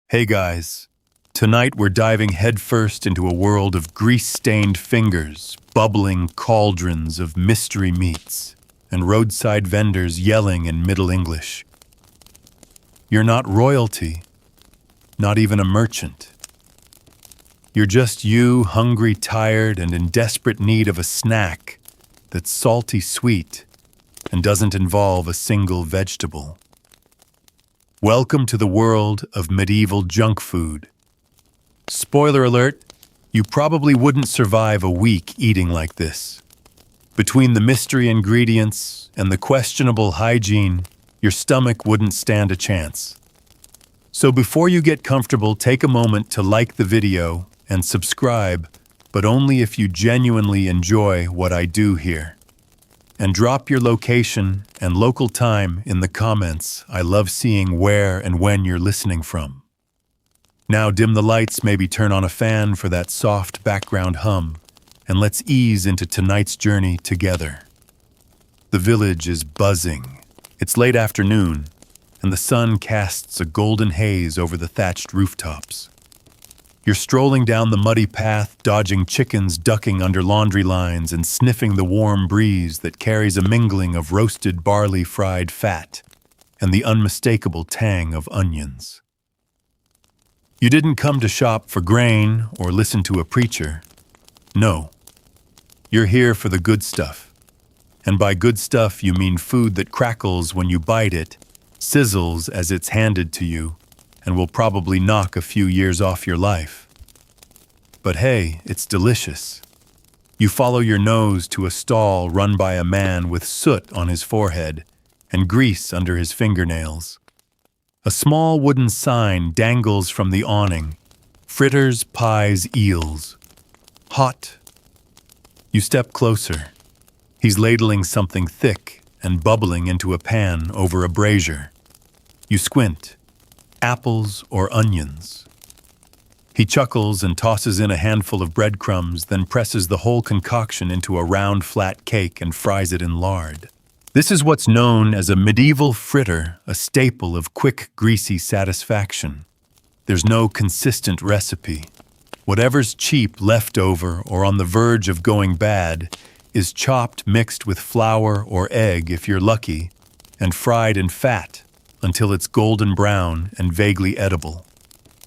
Hey guys, tonight we're diving headfirst into a world of grease-stained fingers, bubbling cauldrons of mystery meats, and roadside vendors yelling in Middle English. You're not royalty, not even a merchant. You're just you, hungry, tired, and in desperate need of a snack that's salty sweet and doesn't involve a single vegetable. Welcome to the world of medieval junk food. Spoiler alert, you probably wouldn't survive a week eating like this. Between the mystery ingredients and the questionable hygiene, your stomach wouldn't stand a chance. So before you get comfortable, take a moment to like the video and subscribe, but only if you genuinely enjoy what I do here. And drop your location and local time in the comments. I love seeing where and when you're listening from. Now dim the lights, maybe turn on a fan for that soft background hum, and let's ease into tonight's journey together. The village is buzzing. It's late afternoon, and the sun casts a golden haze over the thatched rooftops. You're strolling down the muddy path, dodging chickens ducking under laundry lines and sniffing the warm breeze that carries a mingling of roasted barley fried fat and the unmistakable tang of onions. You didn't come to shop for grain or listen to a preacher. No, you're here for the good stuff. And by good stuff, you mean food that crackles when you bite it, sizzles as it's handed to you, and will probably knock a few years off your life. But hey, it's delicious. You follow your nose to a stall run by a man with soot on his forehead and grease under his fingernails. A small wooden sign dangles from the awning. Fritters, pies, eels. Hot. You step closer. He's ladling something thick and bubbling into a pan over a brazier. You squint. Apples or onions. He chuckles and tosses in a handful of breadcrumbs, then presses the whole concoction into a round, flat cake and fries it in lard. This is what's known as a medieval fritter, a staple of quick, greasy satisfaction. There's no consistent recipe. Whatever's cheap, leftover, or on the verge of going bad is chopped, mixed with flour or egg if you're lucky, and fried in fat until it's golden brown and vaguely edible.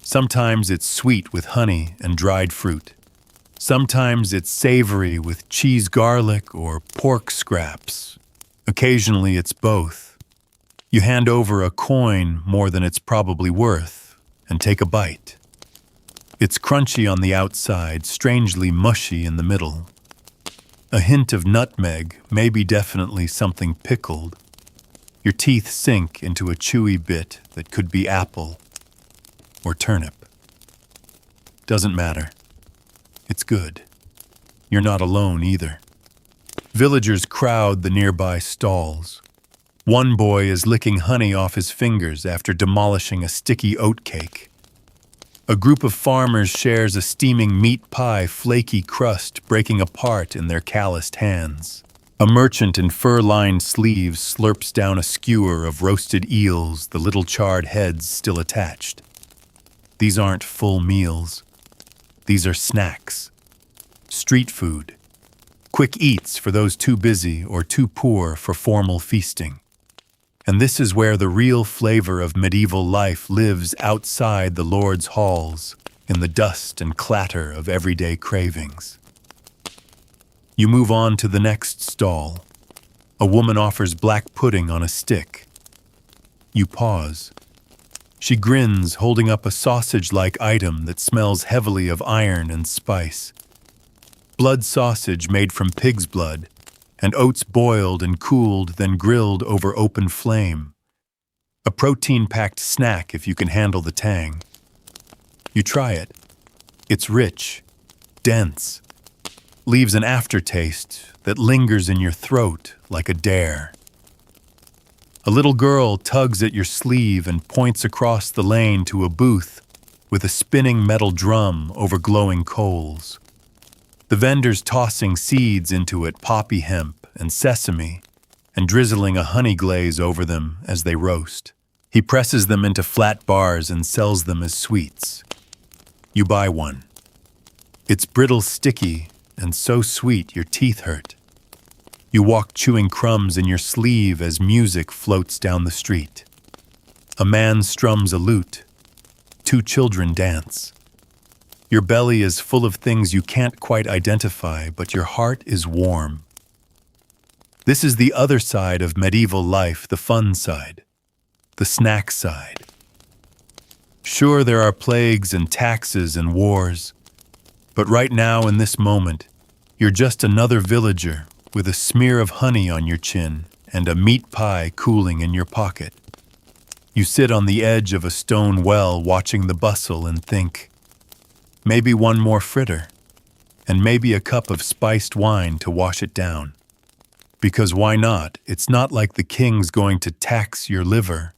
Sometimes it's sweet with honey and dried fruit. Sometimes it's savory with cheese garlic or pork scraps. Occasionally it's both. You hand over a coin more than it's probably worth and take a bite. It's crunchy on the outside, strangely mushy in the middle. A hint of nutmeg, maybe definitely something pickled. Your teeth sink into a chewy bit that could be apple or turnip. Doesn't matter. It's good. You're not alone either. Villagers crowd the nearby stalls. One boy is licking honey off his fingers after demolishing a sticky oat cake. A group of farmers shares a steaming meat pie, flaky crust breaking apart in their calloused hands. A merchant in fur-lined sleeves slurps down a skewer of roasted eels, the little charred heads still attached. These aren't full meals. These are snacks. Street food. Quick eats for those too busy or too poor for formal feasting. And this is where the real flavor of medieval life lives, outside the Lord's halls, in the dust and clatter of everyday cravings. You move on to the next stall. A woman offers black pudding on a stick. You pause. She grins, holding up a sausage-like item that smells heavily of iron and spice. Blood sausage made from pig's blood, and oats boiled and cooled, then grilled over open flame. A protein-packed snack if you can handle the tang. You try it. It's rich, dense, leaves an aftertaste that lingers in your throat like a dare. A little girl tugs at your sleeve and points across the lane to a booth with a spinning metal drum over glowing coals. The vendors tossing seeds into it, poppy hemp and sesame, and drizzling a honey glaze over them as they roast. He presses them into flat bars and sells them as sweets. You buy one. It's brittle, sticky, and so sweet your teeth hurt. You walk chewing crumbs in your sleeve as music floats down the street. A man strums a lute. 2 children dance. Your belly is full of things you can't quite identify, but your heart is warm. This is the other side of medieval life, the fun side, the snack side. Sure, there are plagues and taxes and wars, but right now in this moment, you're just another villager with a smear of honey on your chin and a meat pie cooling in your pocket. You sit on the edge of a stone well watching the bustle and think, maybe one more fritter, and maybe a cup of spiced wine to wash it down. Because why not? It's not like the king's going to tax your liver.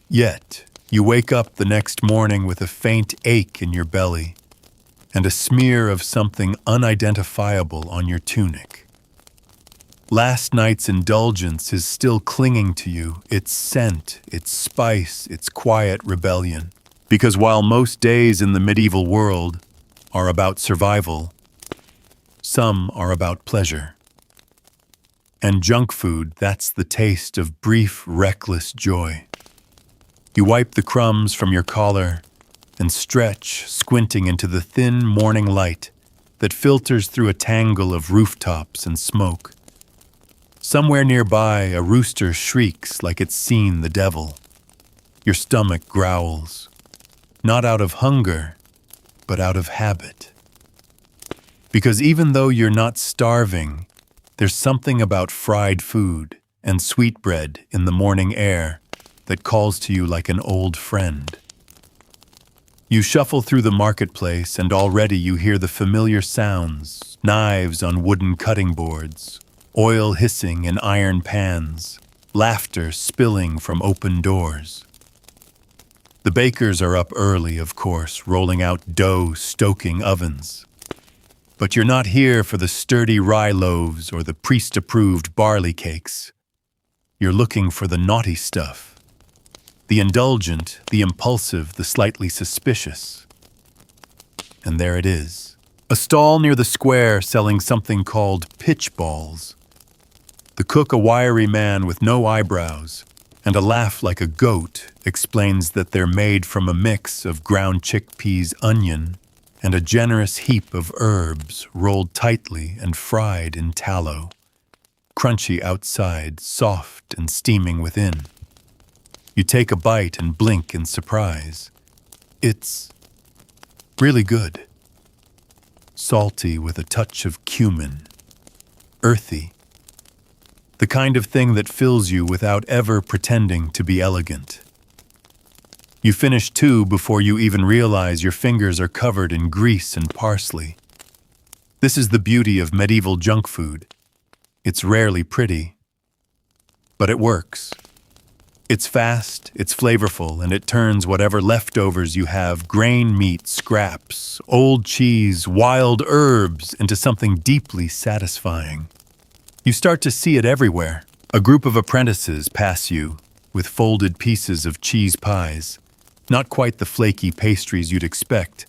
Yet, you wake up the next morning with a faint ache in your belly and a smear of something unidentifiable on your tunic. Last night's indulgence is still clinging to you, its scent, its spice, its quiet rebellion. Because while most days in the medieval world are about survival, some are about pleasure. And junk food, that's the taste of brief, reckless joy. You wipe the crumbs from your collar and stretch, squinting into the thin morning light that filters through a tangle of rooftops and smoke. Somewhere nearby, a rooster shrieks like it's seen the devil. Your stomach growls, not out of hunger, but out of habit. Because even though you're not starving, there's something about fried food and sweetbread in the morning air that calls to you like an old friend. You shuffle through the marketplace and already you hear the familiar sounds, knives on wooden cutting boards, oil hissing in iron pans, laughter spilling from open doors. The bakers are up early, of course, rolling out dough, stoking ovens. But you're not here for the sturdy rye loaves or the priest-approved barley cakes. You're looking for the naughty stuff. The indulgent, the impulsive, the slightly suspicious. And there it is. A stall near the square selling something called pitch balls. The cook, a wiry man with no eyebrows and a laugh like a goat, explains that they're made from a mix of ground chickpeas, onion, and a generous heap of herbs rolled tightly and fried in tallow. Crunchy outside, soft and steaming within. You take a bite and blink in surprise. It's really good. Salty with a touch of cumin. Earthy. The kind of thing that fills you without ever pretending to be elegant. You finish 2 before you even realize your fingers are covered in grease and parsley. This is the beauty of medieval junk food. It's rarely pretty, but it works. It's fast, it's flavorful, and it turns whatever leftovers you have, grain meat, scraps, old cheese, wild herbs, into something deeply satisfying. You start to see it everywhere. A group of apprentices pass you with folded pieces of cheese pies. Not quite the flaky pastries you'd expect,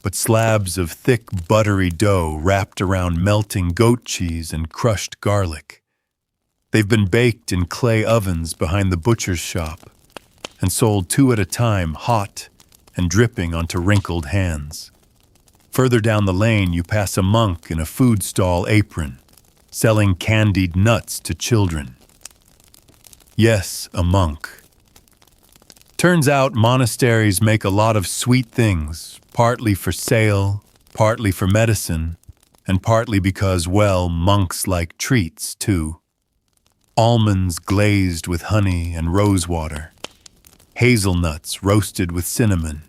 but slabs of thick, buttery dough wrapped around melting goat cheese and crushed garlic. They've been baked in clay ovens behind the butcher's shop and sold 2 at a time, hot and dripping onto wrinkled hands. Further down the lane, you pass a monk in a food stall apron, selling candied nuts to children. Yes, a monk. Turns out monasteries make a lot of sweet things, partly for sale, partly for medicine, and partly because, well, monks like treats, too. Almonds glazed with honey and rosewater. Hazelnuts roasted with cinnamon.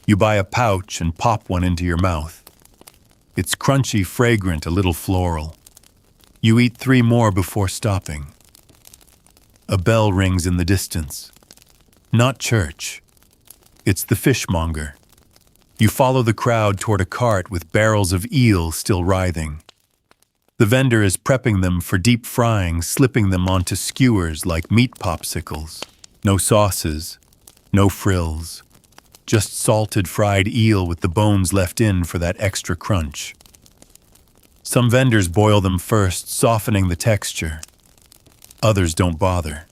You buy a pouch and pop one into your mouth. It's crunchy, fragrant, a little floral. You eat 3 more before stopping. A bell rings in the distance. Not church. It's the fishmonger. You follow the crowd toward a cart with barrels of eel still writhing. The vendor is prepping them for deep frying, slipping them onto skewers like meat popsicles. No sauces, no frills, just salted fried eel with the bones left in for that extra crunch. Some vendors boil them first, softening the texture. Others don't bother.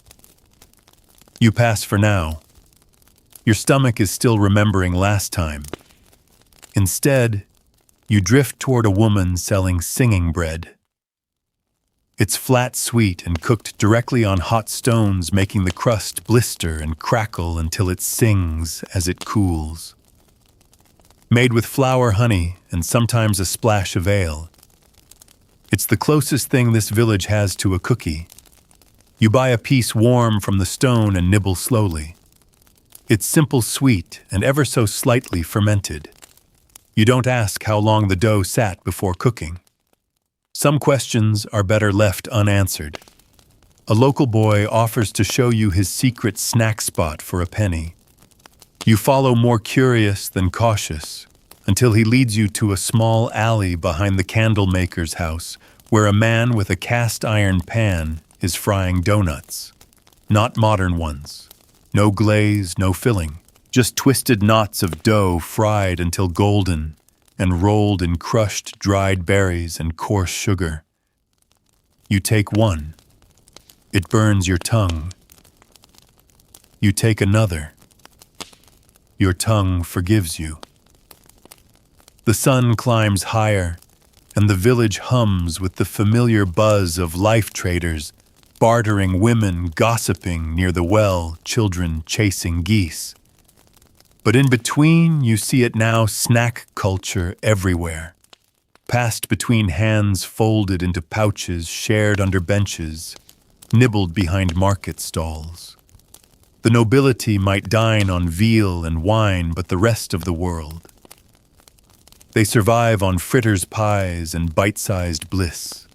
You pass for now. Your stomach is still remembering last time. Instead, you drift toward a woman selling singing bread. It's flat sweet and cooked directly on hot stones, making the crust blister and crackle until it sings as it cools. Made with flour, honey, and sometimes a splash of ale. It's the closest thing this village has to a cookie. You buy a piece warm from the stone and nibble slowly. It's simple sweet and ever so slightly fermented. You don't ask how long the dough sat before cooking. Some questions are better left unanswered. A local boy offers to show you his secret snack spot for a penny. You follow, more curious than cautious, until he leads you to a small alley behind the candle maker's house, where a man with a cast iron pan is frying donuts. Not modern ones. No glaze, no filling. Just twisted knots of dough fried until golden and rolled in crushed dried berries and coarse sugar. You take one. It burns your tongue. You take another. Your tongue forgives you. The sun climbs higher, and the village hums with the familiar buzz of life traders, bartering, women gossiping near the well, children chasing geese. But in between, you see it now, snack culture everywhere. Passed between hands, folded into pouches, shared under benches, nibbled behind market stalls. The nobility might dine on veal and wine, but the rest of the world, they survive on fritters, pies, and bite-sized bliss.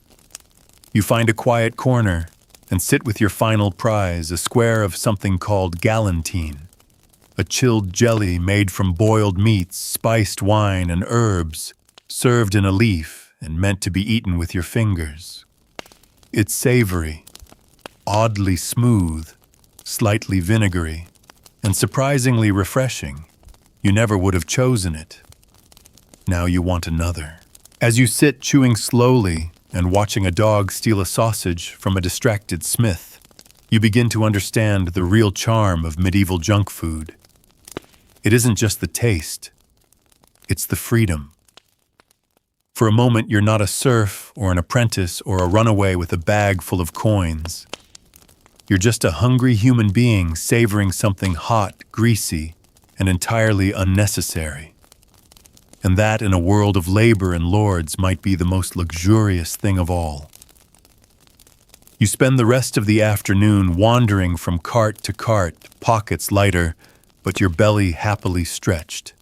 You find a quiet corner and sit with your final prize, a square of something called galantine, a chilled jelly made from boiled meats, spiced wine, and herbs, served in a leaf and meant to be eaten with your fingers. It's savory, oddly smooth, slightly vinegary, and surprisingly refreshing. You never would have chosen it. Now you want another. As you sit chewing slowly and watching a dog steal a sausage from a distracted smith, you begin to understand the real charm of medieval junk food. It isn't just the taste, it's the freedom. For a moment, you're not a serf or an apprentice or a runaway with a bag full of coins. You're just a hungry human being savoring something hot, greasy, and entirely unnecessary. And that, in a world of labor and lords, might be the most luxurious thing of all. You spend the rest of the afternoon wandering from cart to cart, pockets lighter, but your belly happily stretched.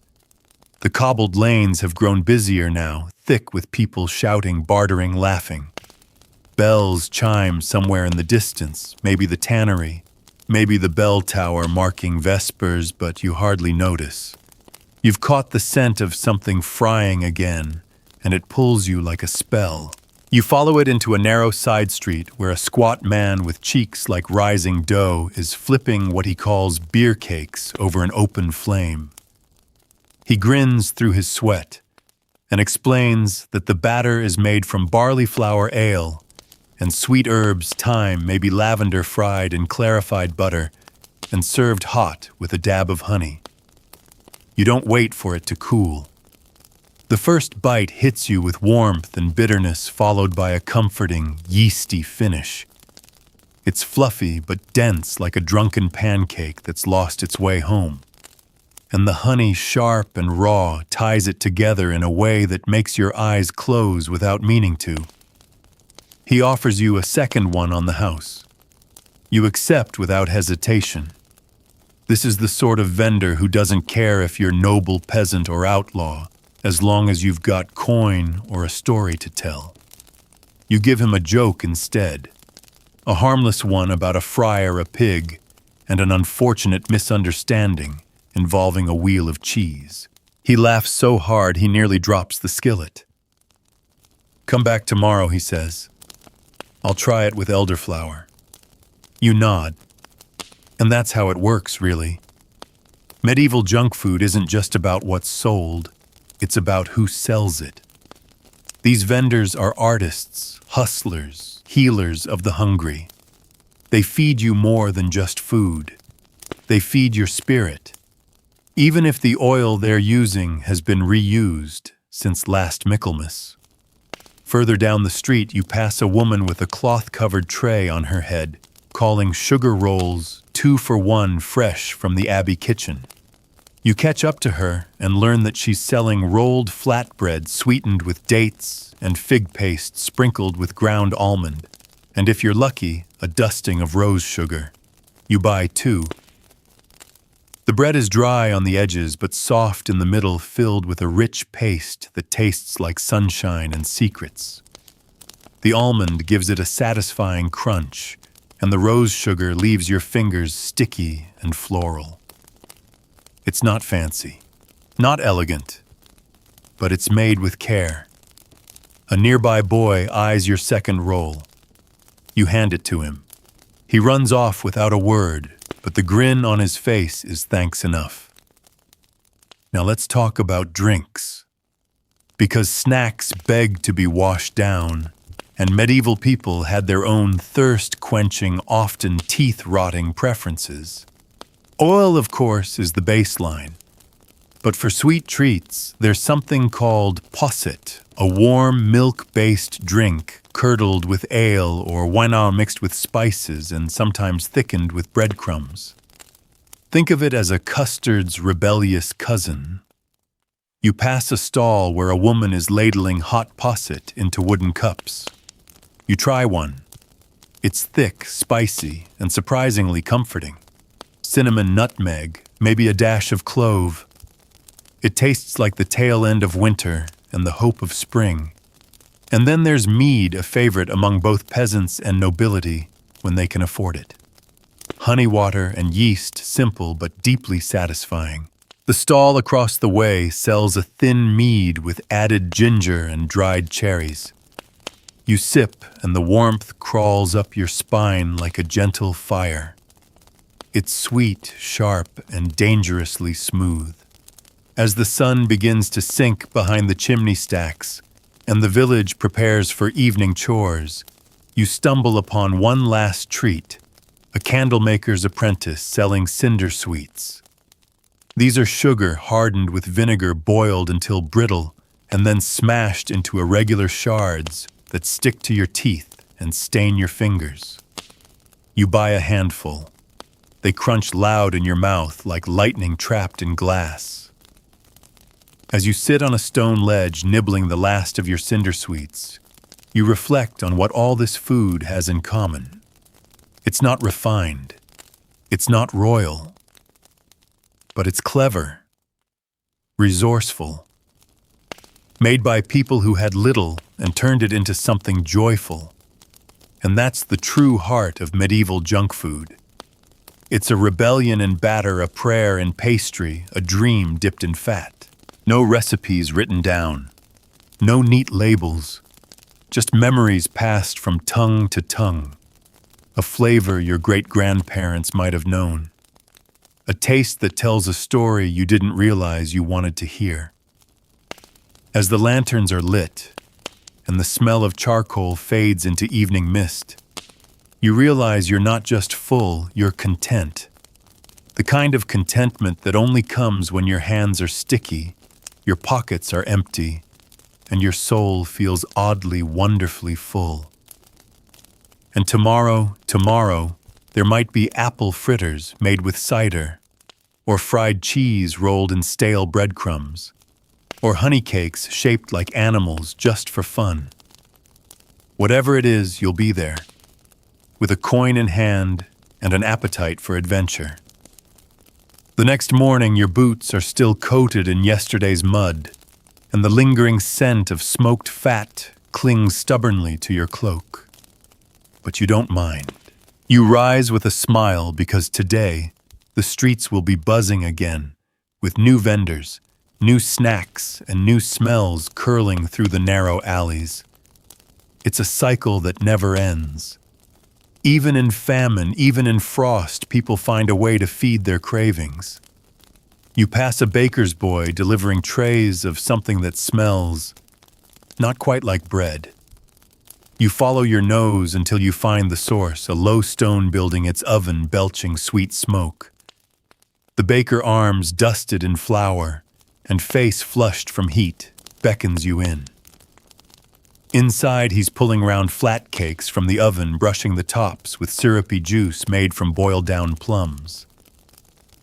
The cobbled lanes have grown busier now, thick with people shouting, bartering, laughing. Bells chime somewhere in the distance, maybe the tannery, maybe the bell tower marking vespers, but you hardly notice. You've caught the scent of something frying again, and it pulls you like a spell. You follow it into a narrow side street where a squat man with cheeks like rising dough is flipping what he calls beer cakes over an open flame. He grins through his sweat and explains that the batter is made from barley flour ale and sweet herbs, thyme, maybe lavender fried in clarified butter and served hot with a dab of honey. You don't wait for it to cool. The first bite hits you with warmth and bitterness, followed by a comforting, yeasty finish. It's fluffy but dense, like a drunken pancake that's lost its way home. And the honey, sharp and raw, ties it together in a way that makes your eyes close without meaning to. He offers you a second one on the house. You accept without hesitation. This is the sort of vendor who doesn't care if you're noble peasant or outlaw, as long as you've got coin or a story to tell. You give him a joke instead, a harmless one about a fry or a pig, and an unfortunate misunderstanding involving a wheel of cheese. He laughs so hard he nearly drops the skillet. "Come back tomorrow," he says. "I'll try it with elderflower." You nod. And that's how it works, really. Medieval junk food isn't just about what's sold, it's about who sells it. These vendors are artists, hustlers, healers of the hungry. They feed you more than just food. They feed your spirit. Even if the oil they're using has been reused since last Michaelmas. Further down the street, you pass a woman with a cloth-covered tray on her head, calling sugar rolls 2 for 1 fresh from the Abbey kitchen. You catch up to her and learn that she's selling rolled flatbread sweetened with dates and fig paste sprinkled with ground almond, and if you're lucky, a dusting of rose sugar. You buy 2. The bread is dry on the edges but soft in the middle, filled with a rich paste that tastes like sunshine and secrets. The almond gives it a satisfying crunch, and the rose sugar leaves your fingers sticky and floral. It's not fancy, not elegant, but it's made with care. A nearby boy eyes your second roll. You hand it to him. He runs off without a word, but the grin on his face is thanks enough. Now let's talk about drinks. Because snacks beg to be washed down, and medieval people had their own thirst-quenching, often teeth-rotting preferences. Oil, of course, is the baseline. But for sweet treats, there's something called posset, a warm milk-based drink curdled with ale or wine mixed with spices and sometimes thickened with breadcrumbs. Think of it as a custard's rebellious cousin. You pass a stall where a woman is ladling hot posset into wooden cups. You try one. It's thick, spicy, and surprisingly comforting. Cinnamon nutmeg, maybe a dash of clove. It tastes like the tail end of winter and the hope of spring. And then there's mead, a favorite among both peasants and nobility when they can afford it. Honey water and yeast, simple but deeply satisfying. The stall across the way sells a thin mead with added ginger and dried cherries. You sip and the warmth crawls up your spine like a gentle fire. It's sweet, sharp, and dangerously smooth. As the sun begins to sink behind the chimney stacks, and the village prepares for evening chores, you stumble upon one last treat, a candlemaker's apprentice selling cinder sweets. These are sugar hardened with vinegar boiled until brittle and then smashed into irregular shards that stick to your teeth and stain your fingers. You buy a handful. They crunch loud in your mouth like lightning trapped in glass. As you sit on a stone ledge nibbling the last of your cinder sweets, you reflect on what all this food has in common. It's not refined. It's not royal. But it's clever, resourceful, made by people who had little and turned it into something joyful. And that's the true heart of medieval junk food. It's a rebellion in batter, a prayer in pastry, a dream dipped in fat. No recipes written down, no neat labels, just memories passed from tongue to tongue. A flavor your great-grandparents might have known. A taste that tells a story you didn't realize you wanted to hear. As the lanterns are lit, and the smell of charcoal fades into evening mist, you realize you're not just full, you're content. The kind of contentment that only comes when your hands are sticky, your pockets are empty, and your soul feels oddly, wonderfully full. And tomorrow, there might be apple fritters made with cider, or fried cheese rolled in stale breadcrumbs, or honey cakes shaped like animals just for fun. Whatever it is, you'll be there, with a coin in hand and an appetite for adventure. The next morning, your boots are still coated in yesterday's mud, and the lingering scent of smoked fat clings stubbornly to your cloak. But you don't mind. You rise with a smile because today, the streets will be buzzing again, with new vendors, new snacks, and new smells curling through the narrow alleys. It's a cycle that never ends. Even in famine, even in frost, people find a way to feed their cravings. You pass a baker's boy delivering trays of something that smells not quite like bread. You follow your nose until you find the source, a low stone building, its oven belching sweet smoke. The baker, arms dusted in flour and face flushed from heat, beckons you in. Inside, he's pulling round flat cakes from the oven, brushing the tops with syrupy juice made from boiled-down plums.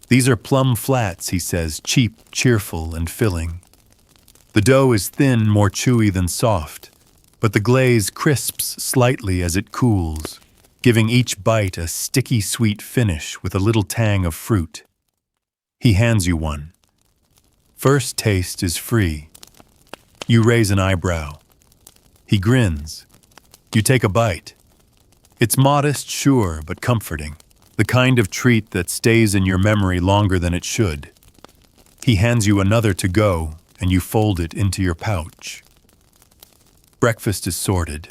These are plum flats, he says, cheap, cheerful, and filling. The dough is thin, more chewy than soft, but the glaze crisps slightly as it cools, giving each bite a sticky, sweet finish with a little tang of fruit. He hands you one. First taste is free. You raise an eyebrow. He grins. You take a bite. It's modest, sure, but comforting. The kind of treat that stays in your memory longer than it should. He hands you another to go, and you fold it into your pouch. Breakfast is sorted.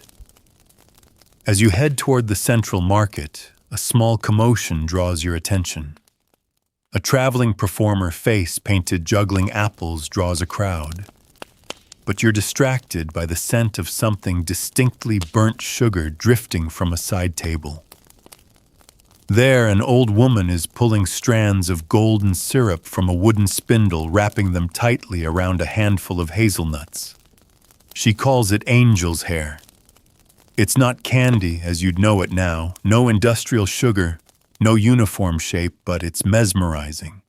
As you head toward the central market, a small commotion draws your attention. A traveling performer, face painted juggling apples, draws a crowd. But you're distracted by the scent of something distinctly burnt sugar drifting from a side table. There, an old woman is pulling strands of golden syrup from a wooden spindle, wrapping them tightly around a handful of hazelnuts. She calls it angel's hair. It's not candy as you'd know it now, no industrial sugar, no uniform shape, but it's mesmerizing.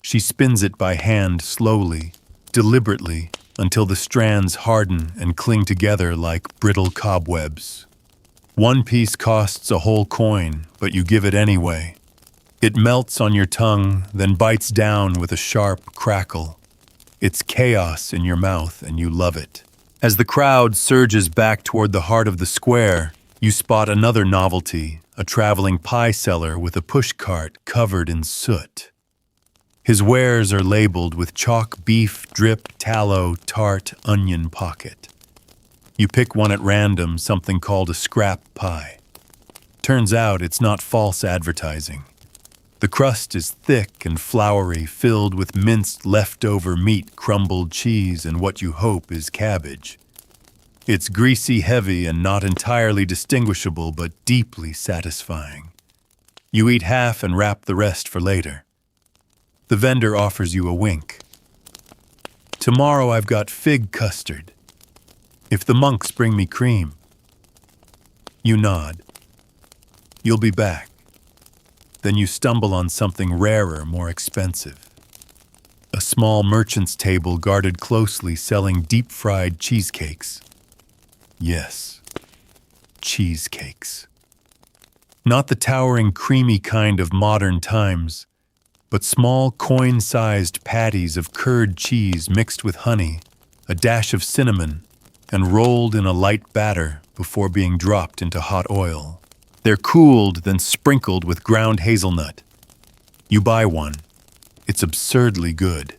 She spins it by hand slowly, deliberately, until the strands harden and cling together like brittle cobwebs. One piece costs a whole coin, but you give it anyway. It melts on your tongue, then bites down with a sharp crackle. It's chaos in your mouth, and you love it. As the crowd surges back toward the heart of the square, you spot another novelty, a traveling pie seller with a pushcart covered in soot. His wares are labeled with chalk, beef, drip, tallow, tart, onion pocket. You pick one at random, something called a scrap pie. Turns out it's not false advertising. The crust is thick and floury, filled with minced leftover meat, crumbled cheese, and what you hope is cabbage. It's greasy, heavy, and not entirely distinguishable, but deeply satisfying. You eat half and wrap the rest for later. The vendor offers you a wink. Tomorrow I've got fig custard. If the monks bring me cream. You nod. You'll be back. Then you stumble on something rarer, more expensive. A small merchant's table guarded closely, selling deep-fried cheesecakes. Yes, cheesecakes. Not the towering, creamy kind of modern times, but small, coin-sized patties of curd cheese mixed with honey, a dash of cinnamon, and rolled in a light batter before being dropped into hot oil. They're cooled, then sprinkled with ground hazelnut. You buy one. It's absurdly good.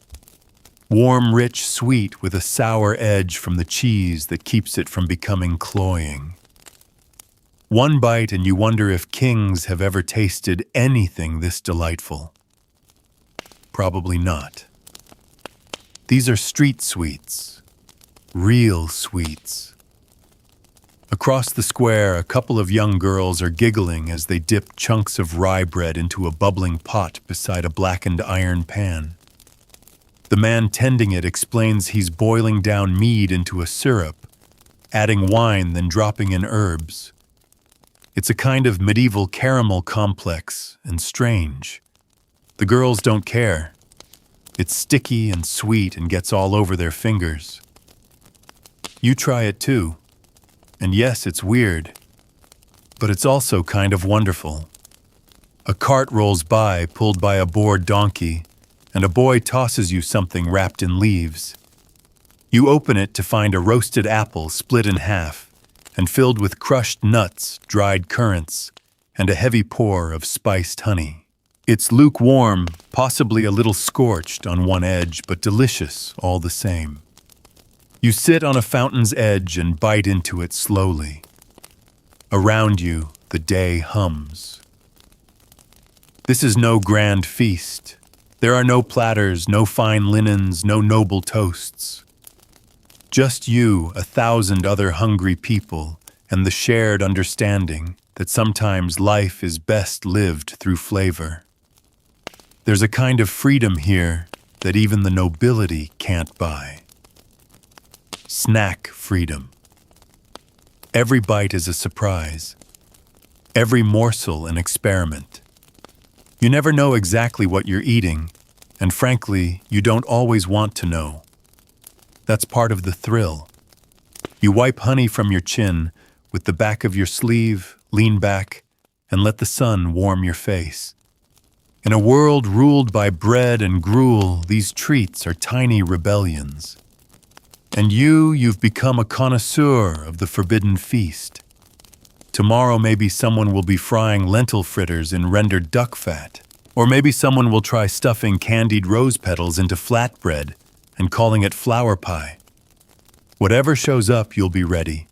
Warm, rich, sweet, with a sour edge from the cheese that keeps it from becoming cloying. One bite and you wonder if kings have ever tasted anything this delightful. Probably not. These are street sweets. Real sweets. Across the square, a couple of young girls are giggling as they dip chunks of rye bread into a bubbling pot beside a blackened iron pan. The man tending it explains he's boiling down mead into a syrup, adding wine, then dropping in herbs. It's a kind of medieval caramel complex and strange. The girls don't care. It's sticky and sweet and gets all over their fingers. You try it too. And yes, it's weird, but it's also kind of wonderful. A cart rolls by, pulled by a bored donkey, and a boy tosses you something wrapped in leaves. You open it to find a roasted apple split in half and filled with crushed nuts, dried currants, and a heavy pour of spiced honey. It's lukewarm, possibly a little scorched on one edge, but delicious all the same. You sit on a fountain's edge and bite into it slowly. Around you, the day hums. This is no grand feast. There are no platters, no fine linens, no noble toasts. Just you, 1,000 other hungry people, and the shared understanding that sometimes life is best lived through flavor. There's a kind of freedom here that even the nobility can't buy. Snack freedom. Every bite is a surprise. Every morsel an experiment. You never know exactly what you're eating, and frankly, you don't always want to know. That's part of the thrill. You wipe honey from your chin with the back of your sleeve, lean back, and let the sun warm your face. In a world ruled by bread and gruel, these treats are tiny rebellions. And you've become a connoisseur of the forbidden feast. Tomorrow maybe someone will be frying lentil fritters in rendered duck fat, or maybe someone will try stuffing candied rose petals into flatbread and calling it flower pie. Whatever shows up, you'll be ready.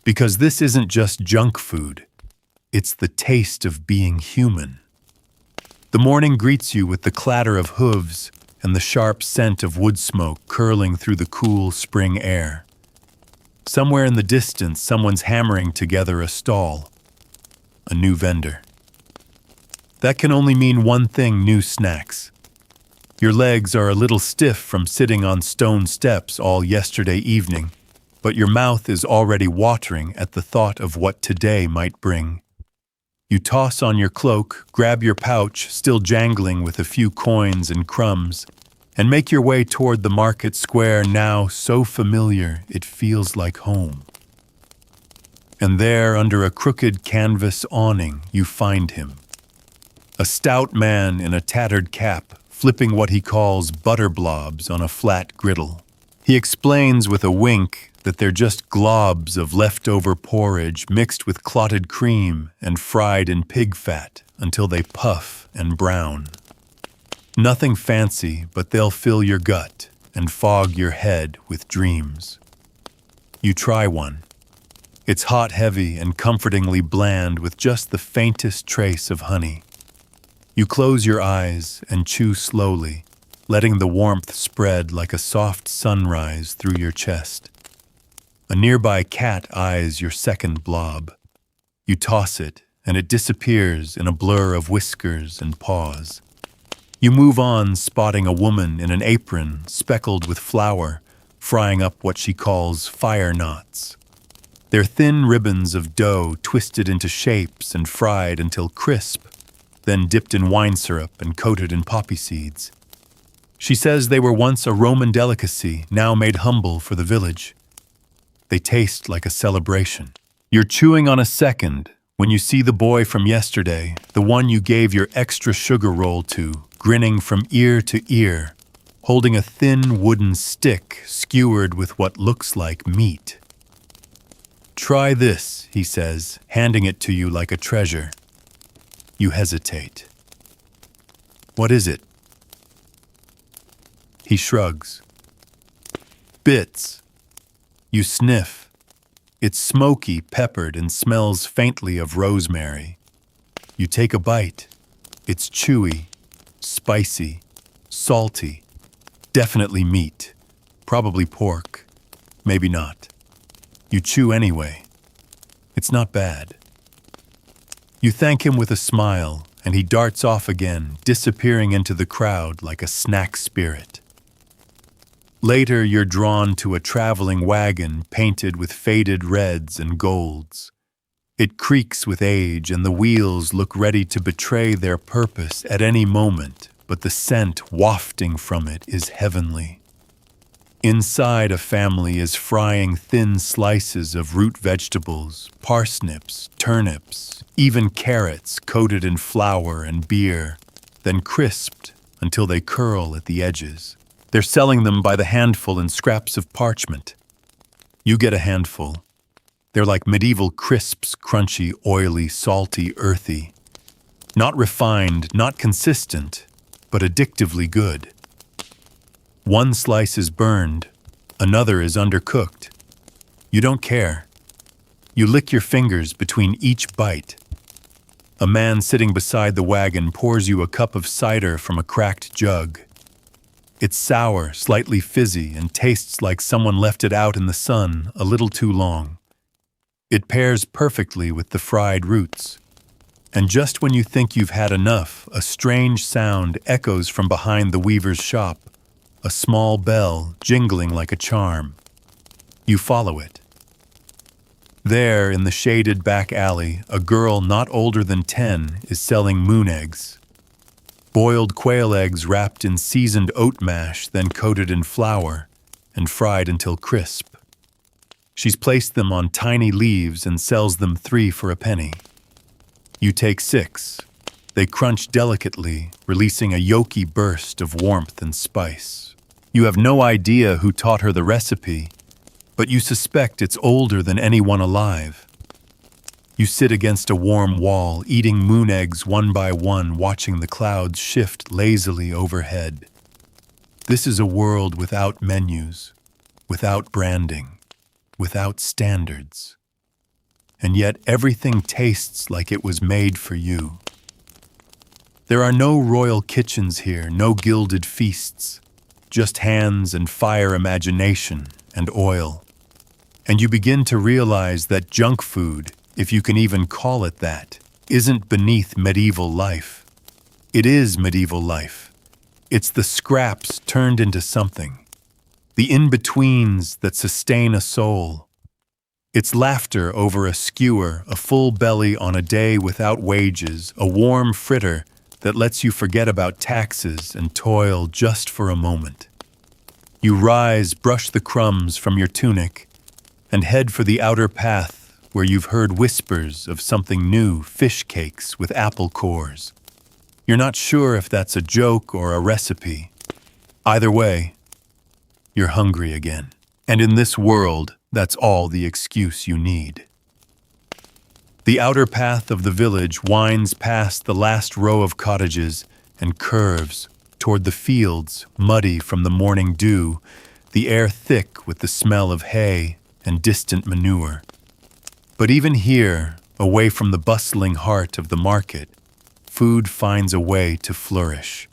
Because this isn't just junk food, it's the taste of being human. The morning greets you with the clatter of hooves and the sharp scent of wood smoke curling through the cool spring air. Somewhere in the distance, someone's hammering together a stall, a new vendor. That can only mean one thing: new snacks. Your legs are a little stiff from sitting on stone steps all yesterday evening, but your mouth is already watering at the thought of what today might bring. You toss on your cloak, grab your pouch, still jangling with a few coins and crumbs, and make your way toward the market square, now so familiar it feels like home. And there, under a crooked canvas awning, you find him. A stout man in a tattered cap, flipping what he calls butter blobs on a flat griddle. He explains with a wink that they're just globs of leftover porridge mixed with clotted cream and fried in pig fat until they puff and brown. Nothing fancy, but they'll fill your gut and fog your head with dreams. You try one. It's hot, heavy, and comfortingly bland with just the faintest trace of honey. You close your eyes and chew slowly, letting the warmth spread like a soft sunrise through your chest. A nearby cat eyes your second blob. You toss it, and it disappears in a blur of whiskers and paws. You move on, spotting a woman in an apron speckled with flour, frying up what she calls fire knots. They're thin ribbons of dough twisted into shapes and fried until crisp, then dipped in wine syrup and coated in poppy seeds. She says they were once a Roman delicacy, now made humble for the village. They taste like a celebration. You're chewing on a second when you see the boy from yesterday, the one you gave your extra sugar roll to, grinning from ear to ear, holding a thin wooden stick skewered with what looks like meat. "Try this," he says, handing it to you like a treasure. You hesitate. "What is it?" He shrugs. "Bits." You sniff. It's smoky, peppered, and smells faintly of rosemary. You take a bite. It's chewy, spicy, salty, definitely meat, probably pork, maybe not. You chew anyway. It's not bad. You thank him with a smile, and he darts off again, disappearing into the crowd like a snack spirit. Later, you're drawn to a traveling wagon painted with faded reds and golds. It creaks with age, and the wheels look ready to betray their purpose at any moment, but the scent wafting from it is heavenly. Inside, a family is frying thin slices of root vegetables, parsnips, turnips, even carrots coated in flour and beer, then crisped until they curl at the edges. They're selling them by the handful in scraps of parchment. You get a handful. They're like medieval crisps, crunchy, oily, salty, earthy. Not refined, not consistent, but addictively good. One slice is burned, another is undercooked. You don't care. You lick your fingers between each bite. A man sitting beside the wagon pours you a cup of cider from a cracked jug. It's sour, slightly fizzy, and tastes like someone left it out in the sun a little too long. It pairs perfectly with the fried roots. And just when you think you've had enough, a strange sound echoes from behind the weaver's shop, a small bell jingling like a charm. You follow it. There, in the shaded back alley, a girl not older than 10 is selling moon eggs. Boiled quail eggs wrapped in seasoned oat mash, then coated in flour and fried until crisp. She's placed them on tiny leaves and sells them 3 for a penny. You take 6. They crunch delicately, releasing a yolky burst of warmth and spice. You have no idea who taught her the recipe, but you suspect it's older than anyone alive. You sit against a warm wall, eating moon eggs one by one, watching the clouds shift lazily overhead. This is a world without menus, without branding, without standards. And yet everything tastes like it was made for you. There are no royal kitchens here, no gilded feasts, just hands and fire imagination and oil. And you begin to realize that junk food, if you can even call it that, isn't beneath medieval life. It is medieval life. It's the scraps turned into something, the in-betweens that sustain a soul. It's laughter over a skewer, a full belly on a day without wages, a warm fritter that lets you forget about taxes and toil just for a moment. You rise, brush the crumbs from your tunic, and head for the outer path where you've heard whispers of something new, fish cakes with apple cores. You're not sure if that's a joke or a recipe. Either way, you're hungry again. And in this world, that's all the excuse you need. The outer path of the village winds past the last row of cottages and curves toward the fields, muddy from the morning dew, the air thick with the smell of hay and distant manure. But even here, away from the bustling heart of the market, food finds a way to flourish.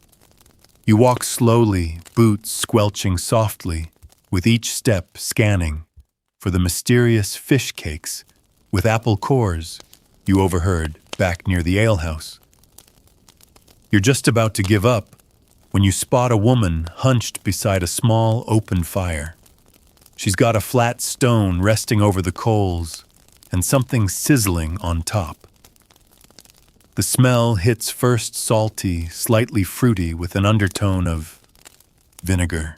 You walk slowly, boots squelching softly, with each step scanning for the mysterious fish cakes with apple cores you overheard back near the alehouse. You're just about to give up when you spot a woman hunched beside a small open fire. She's got a flat stone resting over the coals and something sizzling on top. The smell hits first salty, slightly fruity with an undertone of vinegar.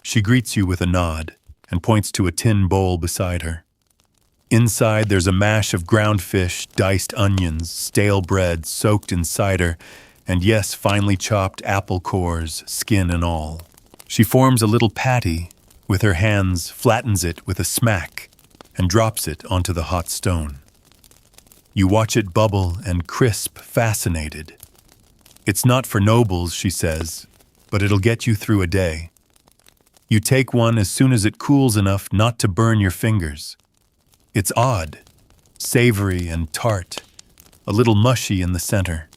She greets you with a nod and points to a tin bowl beside her. Inside, there's a mash of ground fish, diced onions, stale bread soaked in cider, and yes, finely chopped apple cores, skin and all. She forms a little patty with her hands, flattens it with a smack, and drops it onto the hot stone. You watch it bubble and crisp, fascinated. It's not for nobles, she says, but it'll get you through a day. You take one as soon as it cools enough not to burn your fingers. It's odd, savory and tart, a little mushy in the center.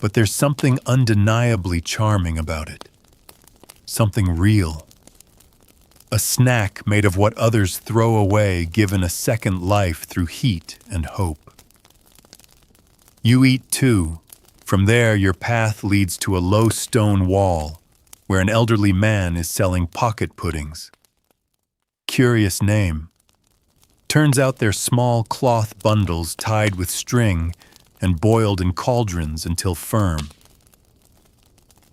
But there's something undeniably charming about it. Something real. A snack made of what others throw away, given a second life through heat and hope. You eat too. From there, your path leads to a low stone wall, where an elderly man is selling pocket puddings. Curious name. Turns out they're small cloth bundles tied with string and boiled in cauldrons until firm.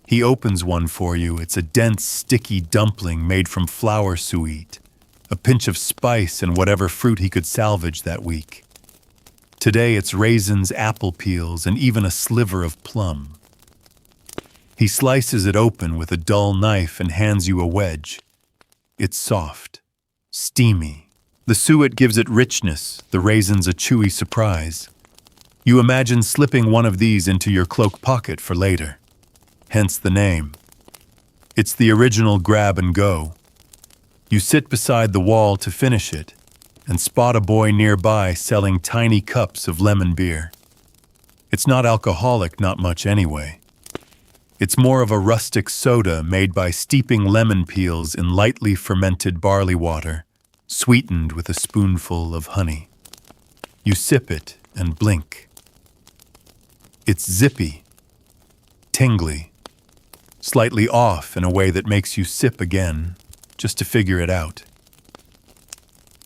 He opens one for you. It's a dense, sticky dumpling made from flour suet, a pinch of spice and whatever fruit he could salvage that week. Today it's raisins, apple peels, and even a sliver of plum. He slices it open with a dull knife and hands you a wedge. It's soft, steamy. The suet gives it richness, the raisins a chewy surprise. You imagine slipping one of these into your cloak pocket for later. Hence the name. It's the original grab and go. You sit beside the wall to finish it, and spot a boy nearby selling tiny cups of lemon beer. It's not alcoholic, not much anyway. It's more of a rustic soda made by steeping lemon peels in lightly fermented barley water, sweetened with a spoonful of honey. You sip it and blink. It's zippy, tingly, slightly off in a way that makes you sip again, just to figure it out.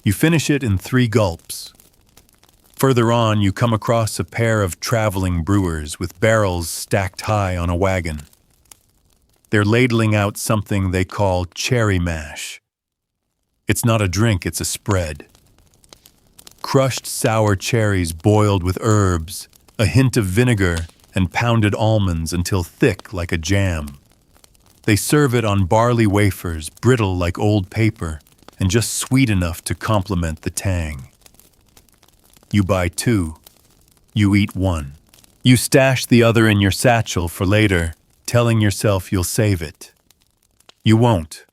You finish it in 3 gulps. Further on, you come across a pair of traveling brewers with barrels stacked high on a wagon. They're ladling out something they call cherry mash. It's not a drink, it's a spread. Crushed sour cherries boiled with herbs, a hint of vinegar, and pounded almonds until thick like a jam. They serve it on barley wafers, brittle like old paper, and just sweet enough to complement the tang. You buy 2. You eat 1. You stash the other in your satchel for later, telling yourself you'll save it. You won't.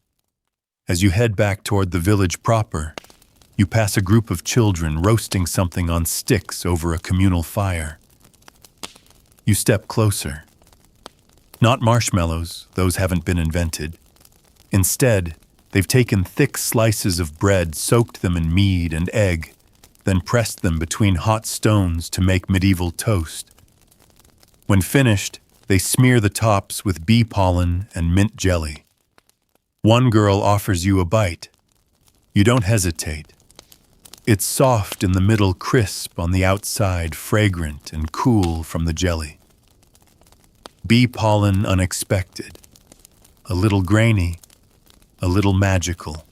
As you head back toward the village proper, you pass a group of children roasting something on sticks over a communal fire. You step closer. Not marshmallows, those haven't been invented. Instead, they've taken thick slices of bread, soaked them in mead and egg, then pressed them between hot stones to make medieval toast. When finished, they smear the tops with bee pollen and mint jelly. One girl offers you a bite. You don't hesitate. It's soft in the middle, crisp on the outside, fragrant and cool from the jelly. Bee pollen unexpected. A little grainy, a little magical.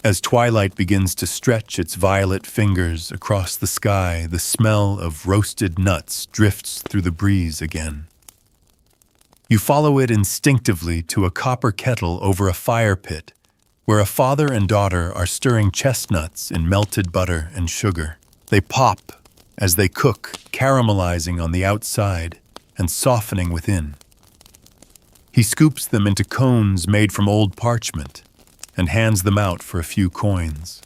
As twilight begins to stretch its violet fingers across the sky, the smell of roasted nuts drifts through the breeze again. You follow it instinctively to a copper kettle over a fire pit, where a father and daughter are stirring chestnuts in melted butter and sugar. They pop as they cook, caramelizing on the outside and softening within. He scoops them into cones made from old parchment and hands them out for a few coins.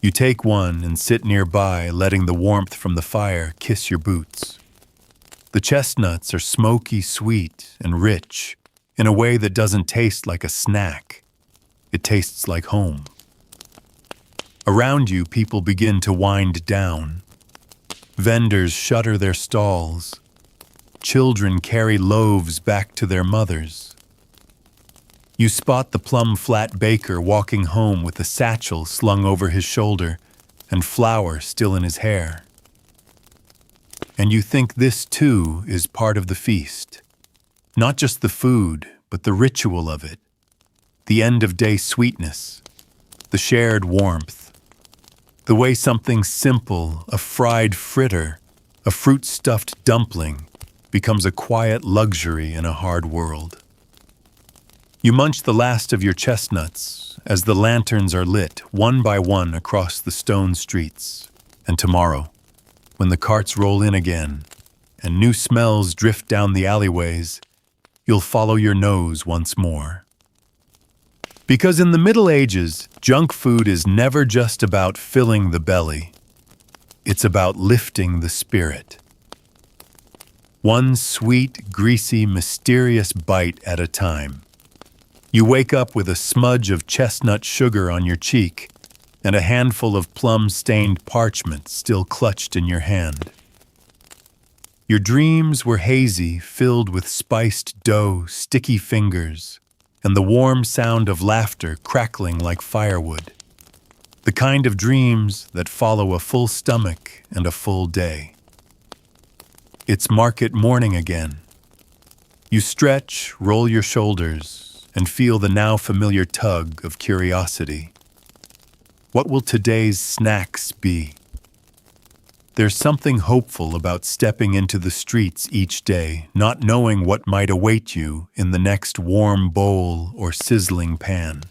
You take one and sit nearby, letting the warmth from the fire kiss your boots. The chestnuts are smoky, sweet, and rich in a way that doesn't taste like a snack. It tastes like home. Around you, people begin to wind down. Vendors shutter their stalls. Children carry loaves back to their mothers. You spot the plum-flat baker walking home with a satchel slung over his shoulder and flour still in his hair. And you think this, too, is part of the feast. Not just the food, but the ritual of it. The end-of-day sweetness. The shared warmth. The way something simple, a fried fritter, a fruit-stuffed dumpling, becomes a quiet luxury in a hard world. You munch the last of your chestnuts as the lanterns are lit one by one across the stone streets. And tomorrow, when the carts roll in again and new smells drift down the alleyways, you'll follow your nose once more. Because in the Middle Ages, junk food is never just about filling the belly. It's about lifting the spirit. One sweet, greasy, mysterious bite at a time. You wake up with a smudge of chestnut sugar on your cheek and a handful of plum-stained parchment still clutched in your hand. Your dreams were hazy, filled with spiced dough, sticky fingers, and the warm sound of laughter crackling like firewood. The kind of dreams that follow a full stomach and a full day. It's market morning again. You stretch, roll your shoulders, and feel the now familiar tug of curiosity. What will today's snacks be? There's something hopeful about stepping into the streets each day, not knowing what might await you in the next warm bowl or sizzling pan.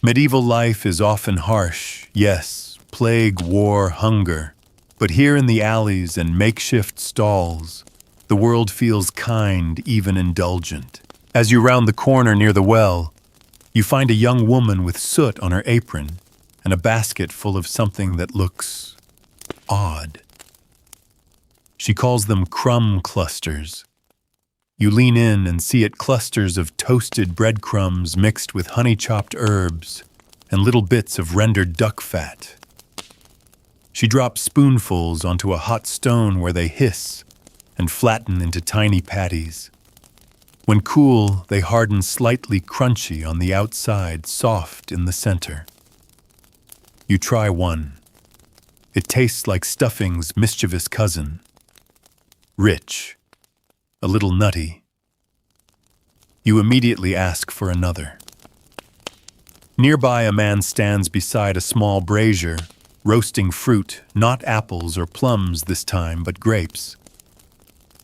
Medieval life is often harsh, yes, plague, war, hunger, but here in the alleys and makeshift stalls, the world feels kind, even indulgent. As you round the corner near the well, you find a young woman with soot on her apron, and a basket full of something that looks odd. She calls them crumb clusters. You lean in and see it clusters of toasted breadcrumbs mixed with honey-chopped herbs and little bits of rendered duck fat. She drops spoonfuls onto a hot stone where they hiss and flatten into tiny patties. When cool, they harden slightly crunchy on the outside, soft in the center. You try one. It tastes like stuffing's mischievous cousin. Rich, a little nutty. You immediately ask for another. Nearby, a man stands beside a small brazier, roasting fruit, not apples or plums this time, but grapes.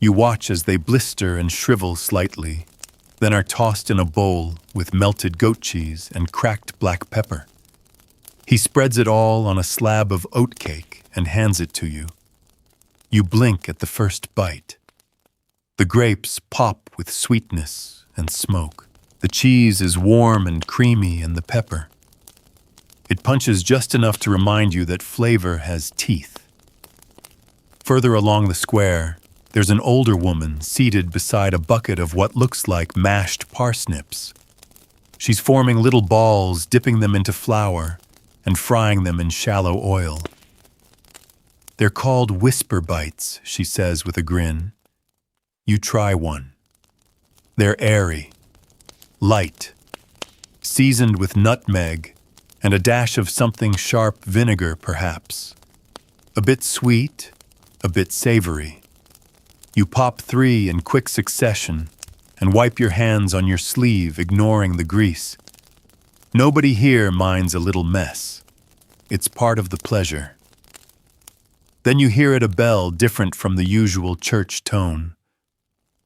You watch as they blister and shrivel slightly, then are tossed in a bowl with melted goat cheese and cracked black pepper. He spreads it all on a slab of oatcake and hands it to you. You blink at the first bite. The grapes pop with sweetness and smoke. The cheese is warm and creamy in the pepper. It punches just enough to remind you that flavor has teeth. Further along the square, there's an older woman seated beside a bucket of what looks like mashed parsnips. She's forming little balls, dipping them into flour, and frying them in shallow oil. They're called whisper bites, she says with a grin. You try one. They're airy, light, seasoned with nutmeg and a dash of something sharp vinegar, perhaps. A bit sweet, a bit savory. You pop 3 in quick succession and wipe your hands on your sleeve, ignoring the grease. Nobody here minds a little mess. It's part of the pleasure. Then you hear at a bell different from the usual church tone.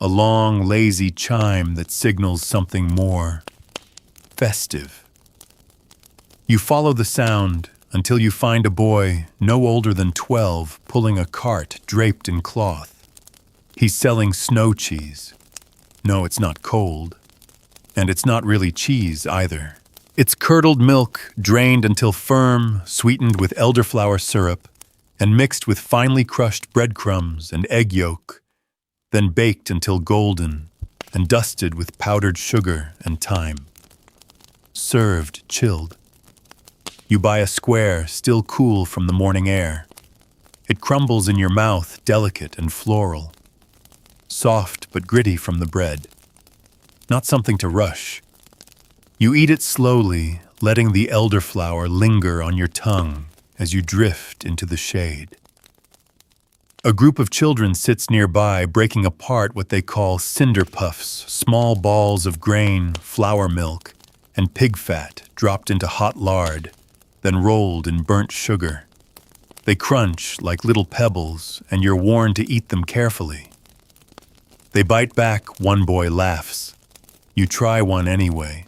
A long, lazy chime that signals something more festive. You follow the sound until you find a boy no older than 12 pulling a cart draped in cloth. He's selling snow cheese. No, it's not cold. And it's not really cheese either. It's curdled milk, drained until firm, sweetened with elderflower syrup, and mixed with finely crushed breadcrumbs and egg yolk, then baked until golden and dusted with powdered sugar and thyme. Served chilled. You buy a square, still cool from the morning air. It crumbles in your mouth, delicate and floral. Soft but gritty from the bread. Not something to rush. You eat it slowly, letting the elderflower linger on your tongue as you drift into the shade. A group of children sits nearby, breaking apart what they call cinder puffs, small balls of grain, flour milk, and pig fat dropped into hot lard, then rolled in burnt sugar. They crunch like little pebbles, and you're warned to eat them carefully. They bite back, one boy laughs. You try one anyway.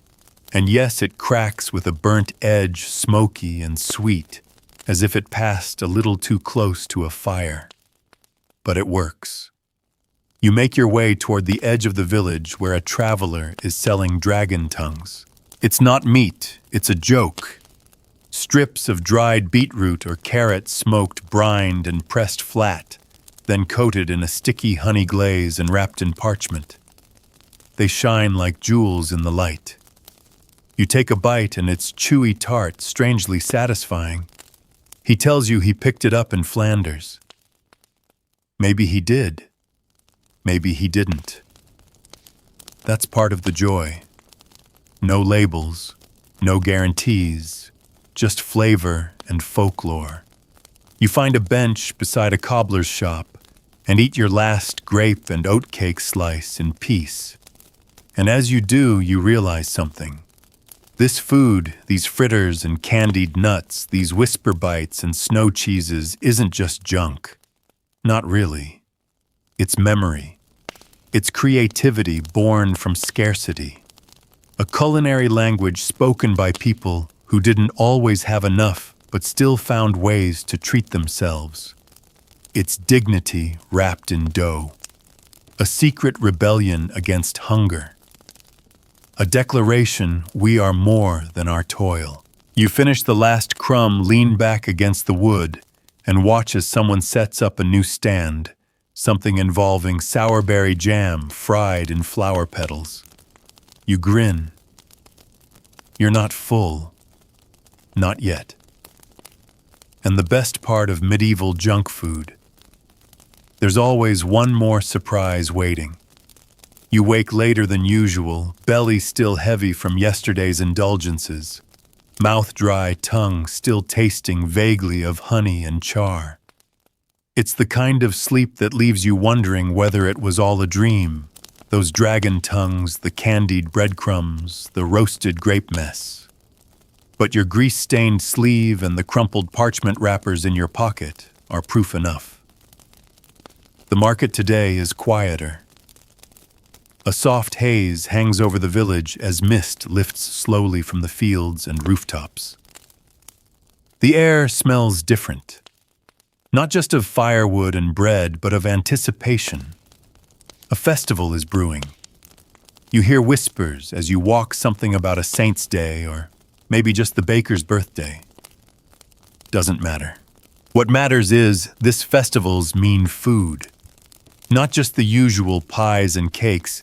And yes, it cracks with a burnt edge, smoky and sweet, as if it passed a little too close to a fire. But it works. You make your way toward the edge of the village where a traveler is selling dragon tongues. It's not meat, it's a joke. Strips of dried beetroot or carrot smoked, brined, and pressed flat, then coated in a sticky honey glaze and wrapped in parchment. They shine like jewels in the light. You take a bite and it's chewy tart, strangely satisfying. He tells you he picked it up in Flanders. Maybe he did. Maybe he didn't. That's part of the joy. No labels, no guarantees, just flavor and folklore. You find a bench beside a cobbler's shop and eat your last grape and oatcake slice in peace. And as you do, you realize something. This food, these fritters and candied nuts, these whisper bites and snow cheeses isn't just junk. Not really. It's memory. It's creativity born from scarcity. A culinary language spoken by people who didn't always have enough but still found ways to treat themselves. It's dignity wrapped in dough. A secret rebellion against hunger. A declaration we are more than our toil. You finish the last crumb, lean back against the wood, and watch as someone sets up a new stand, something involving sourberry jam fried in flower petals. You grin. You're not full. Not yet. And the best part of medieval junk food, there's always one more surprise waiting. You wake later than usual, belly still heavy from yesterday's indulgences, mouth dry, tongue still tasting vaguely of honey and char. It's the kind of sleep that leaves you wondering whether it was all a dream, those dragon tongues, the candied breadcrumbs, the roasted grape mess. But your grease-stained sleeve and the crumpled parchment wrappers in your pocket are proof enough. The market today is quieter. A soft haze hangs over the village as mist lifts slowly from the fields and rooftops. The air smells different, not just of firewood and bread, but of anticipation. A festival is brewing. You hear whispers as you walk, something about a saint's day or maybe just the baker's birthday. Doesn't matter. What matters is this festival's mean food. Not just the usual pies and cakes,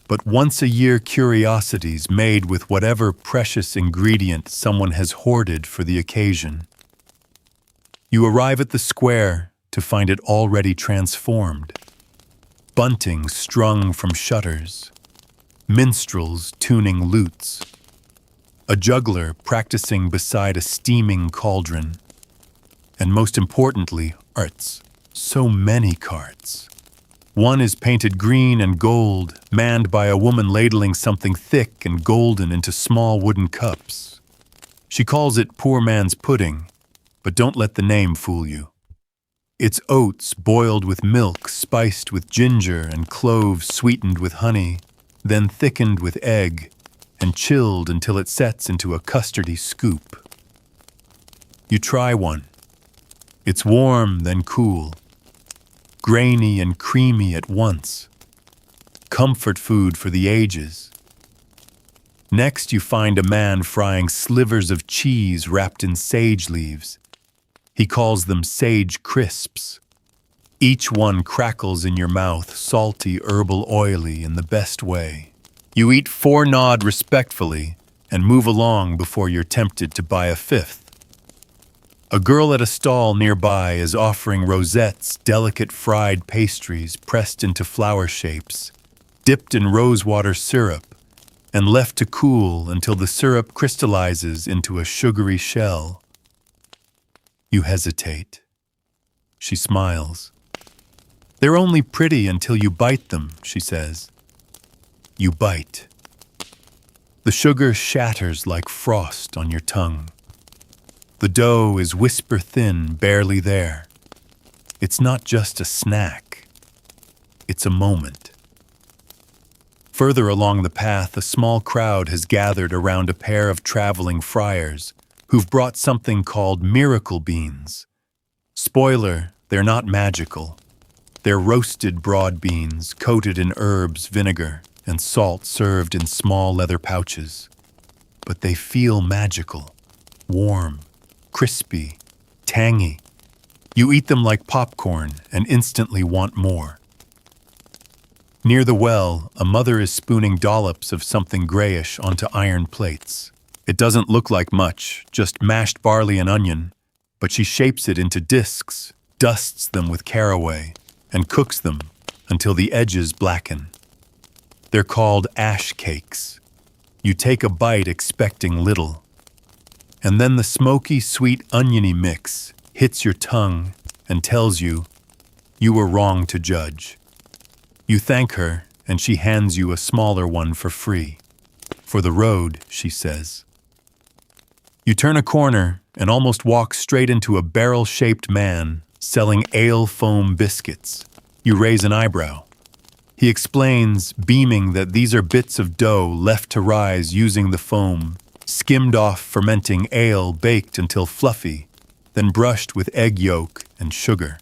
but once-a-year curiosities made with whatever precious ingredient someone has hoarded for the occasion. You arrive at the square to find it already transformed. Bunting strung from shutters, minstrels tuning lutes, a juggler practicing beside a steaming cauldron, and most importantly, arts. So many carts. One is painted green and gold, manned by a woman ladling something thick and golden into small wooden cups. She calls it poor man's pudding, but don't let the name fool you. It's oats boiled with milk, spiced with ginger and cloves sweetened with honey, then thickened with egg, and chilled until it sets into a custardy scoop. You try one. It's warm, then cool. Grainy and creamy at once. Comfort food for the ages. Next, you find a man frying slivers of cheese wrapped in sage leaves. He calls them sage crisps. Each one crackles in your mouth, salty, herbal, oily, in the best way. You eat 4, nod respectfully, and move along before you're tempted to buy a 5th. A girl at a stall nearby is offering rosettes, delicate fried pastries pressed into flower shapes, dipped in rosewater syrup, and left to cool until the syrup crystallizes into a sugary shell. You hesitate. She smiles. They're only pretty until you bite them, she says. You bite. The sugar shatters like frost on your tongue. The dough is whisper thin, barely there. It's not just a snack. It's a moment. Further along the path, a small crowd has gathered around a pair of traveling friars who've brought something called miracle beans. Spoiler, they're not magical. They're roasted broad beans coated in herbs, vinegar, and salt served in small leather pouches. But they feel magical, warm, crispy, tangy. You eat them like popcorn and instantly want more. Near the well, a mother is spooning dollops of something grayish onto iron plates. It doesn't look like much, just mashed barley and onion, but she shapes it into discs, dusts them with caraway, and cooks them until the edges blacken. They're called ash cakes. You take a bite expecting little, and then the smoky, sweet, oniony mix hits your tongue and tells you, you were wrong to judge. You thank her, and she hands you a smaller one for free. For the road, she says. You turn a corner and almost walk straight into a barrel-shaped man selling ale foam biscuits. You raise an eyebrow. He explains, beaming, that these are bits of dough left to rise using the foam, skimmed off fermenting ale baked until fluffy, then brushed with egg yolk and sugar.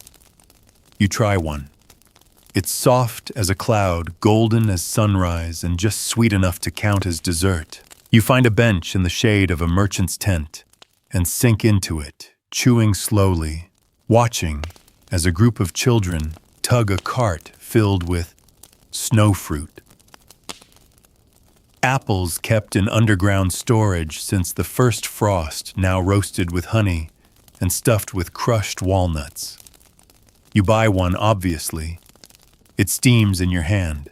You try one. It's soft as a cloud, golden as sunrise, and just sweet enough to count as dessert. You find a bench in the shade of a merchant's tent, and sink into it, chewing slowly, watching as a group of children tug a cart filled with snow fruit. Apples kept in underground storage since the first frost, now roasted with honey and stuffed with crushed walnuts. You buy one, obviously. It steams in your hand.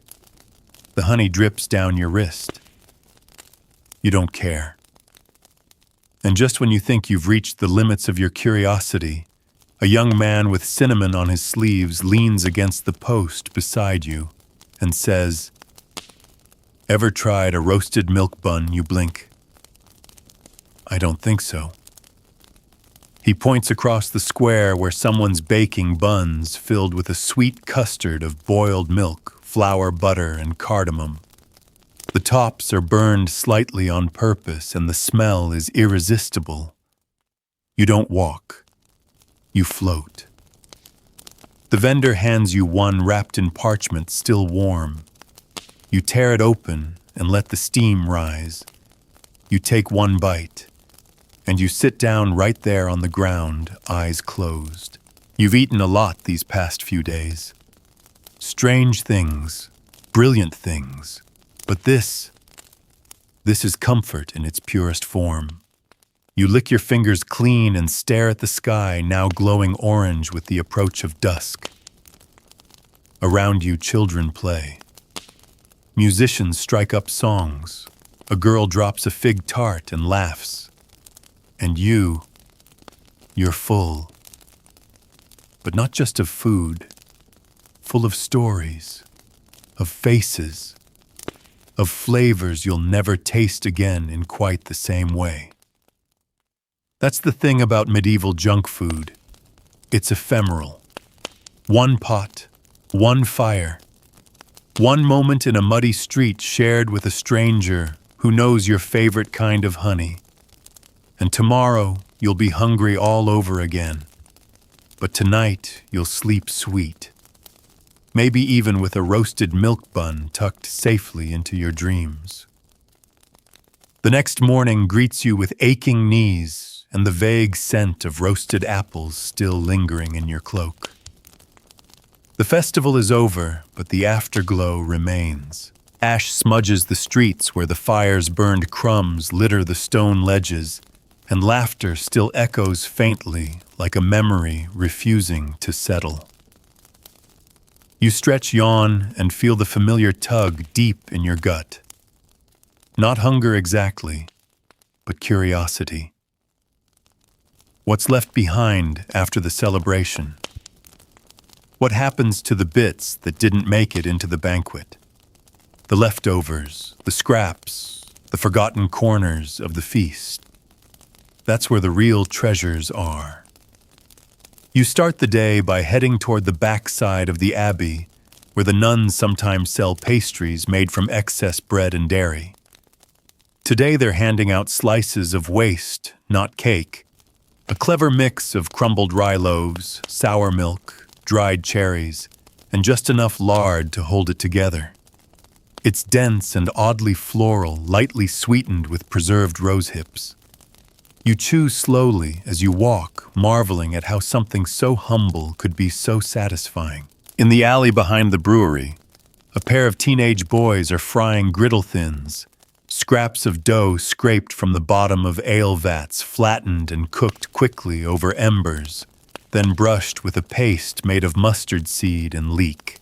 The honey drips down your wrist. You don't care. And just when you think you've reached the limits of your curiosity, a young man with cinnamon on his sleeves leans against the post beside you and says, "Ever tried a roasted milk bun?" You blink. "I don't think so." He points across the square where someone's baking buns filled with a sweet custard of boiled milk, flour, butter, and cardamom. The tops are burned slightly on purpose, and the smell is irresistible. You don't walk. You float. The vendor hands you one wrapped in parchment, still warm. You tear it open and let the steam rise. You take one bite, and you sit down right there on the ground, eyes closed. You've eaten a lot these past few days. Strange things, brilliant things. But this is comfort in its purest form. You lick your fingers clean and stare at the sky, now glowing orange with the approach of dusk. Around you, children play. Musicians strike up songs. A girl drops a fig tart and laughs. And you're full. But not just of food, full of stories, of faces, of flavors you'll never taste again in quite the same way. That's the thing about medieval junk food. It's ephemeral. One pot, one fire, one moment in a muddy street shared with a stranger who knows your favorite kind of honey. And tomorrow you'll be hungry all over again. But tonight you'll sleep sweet. Maybe even with a roasted milk bun tucked safely into your dreams. The next morning greets you with aching knees and the vague scent of roasted apples still lingering in your cloak. The festival is over, but the afterglow remains. Ash smudges the streets where the fire's burned crumbs litter the stone ledges, and laughter still echoes faintly like a memory refusing to settle. You stretch, yawn, and feel the familiar tug deep in your gut. Not hunger exactly, but curiosity. What's left behind after the celebration? What happens to the bits that didn't make it into the banquet? The leftovers, the scraps, the forgotten corners of the feast. That's where the real treasures are. You start the day by heading toward the backside of the abbey, where the nuns sometimes sell pastries made from excess bread and dairy. Today they're handing out slices of waste, not cake, a clever mix of crumbled rye loaves, sour milk, dried cherries, and just enough lard to hold it together. It's dense and oddly floral, lightly sweetened with preserved rose hips. You chew slowly as you walk, marveling at how something so humble could be so satisfying. In the alley behind the brewery, a pair of teenage boys are frying griddle thins, scraps of dough scraped from the bottom of ale vats, flattened and cooked quickly over embers, then brushed with a paste made of mustard seed and leek.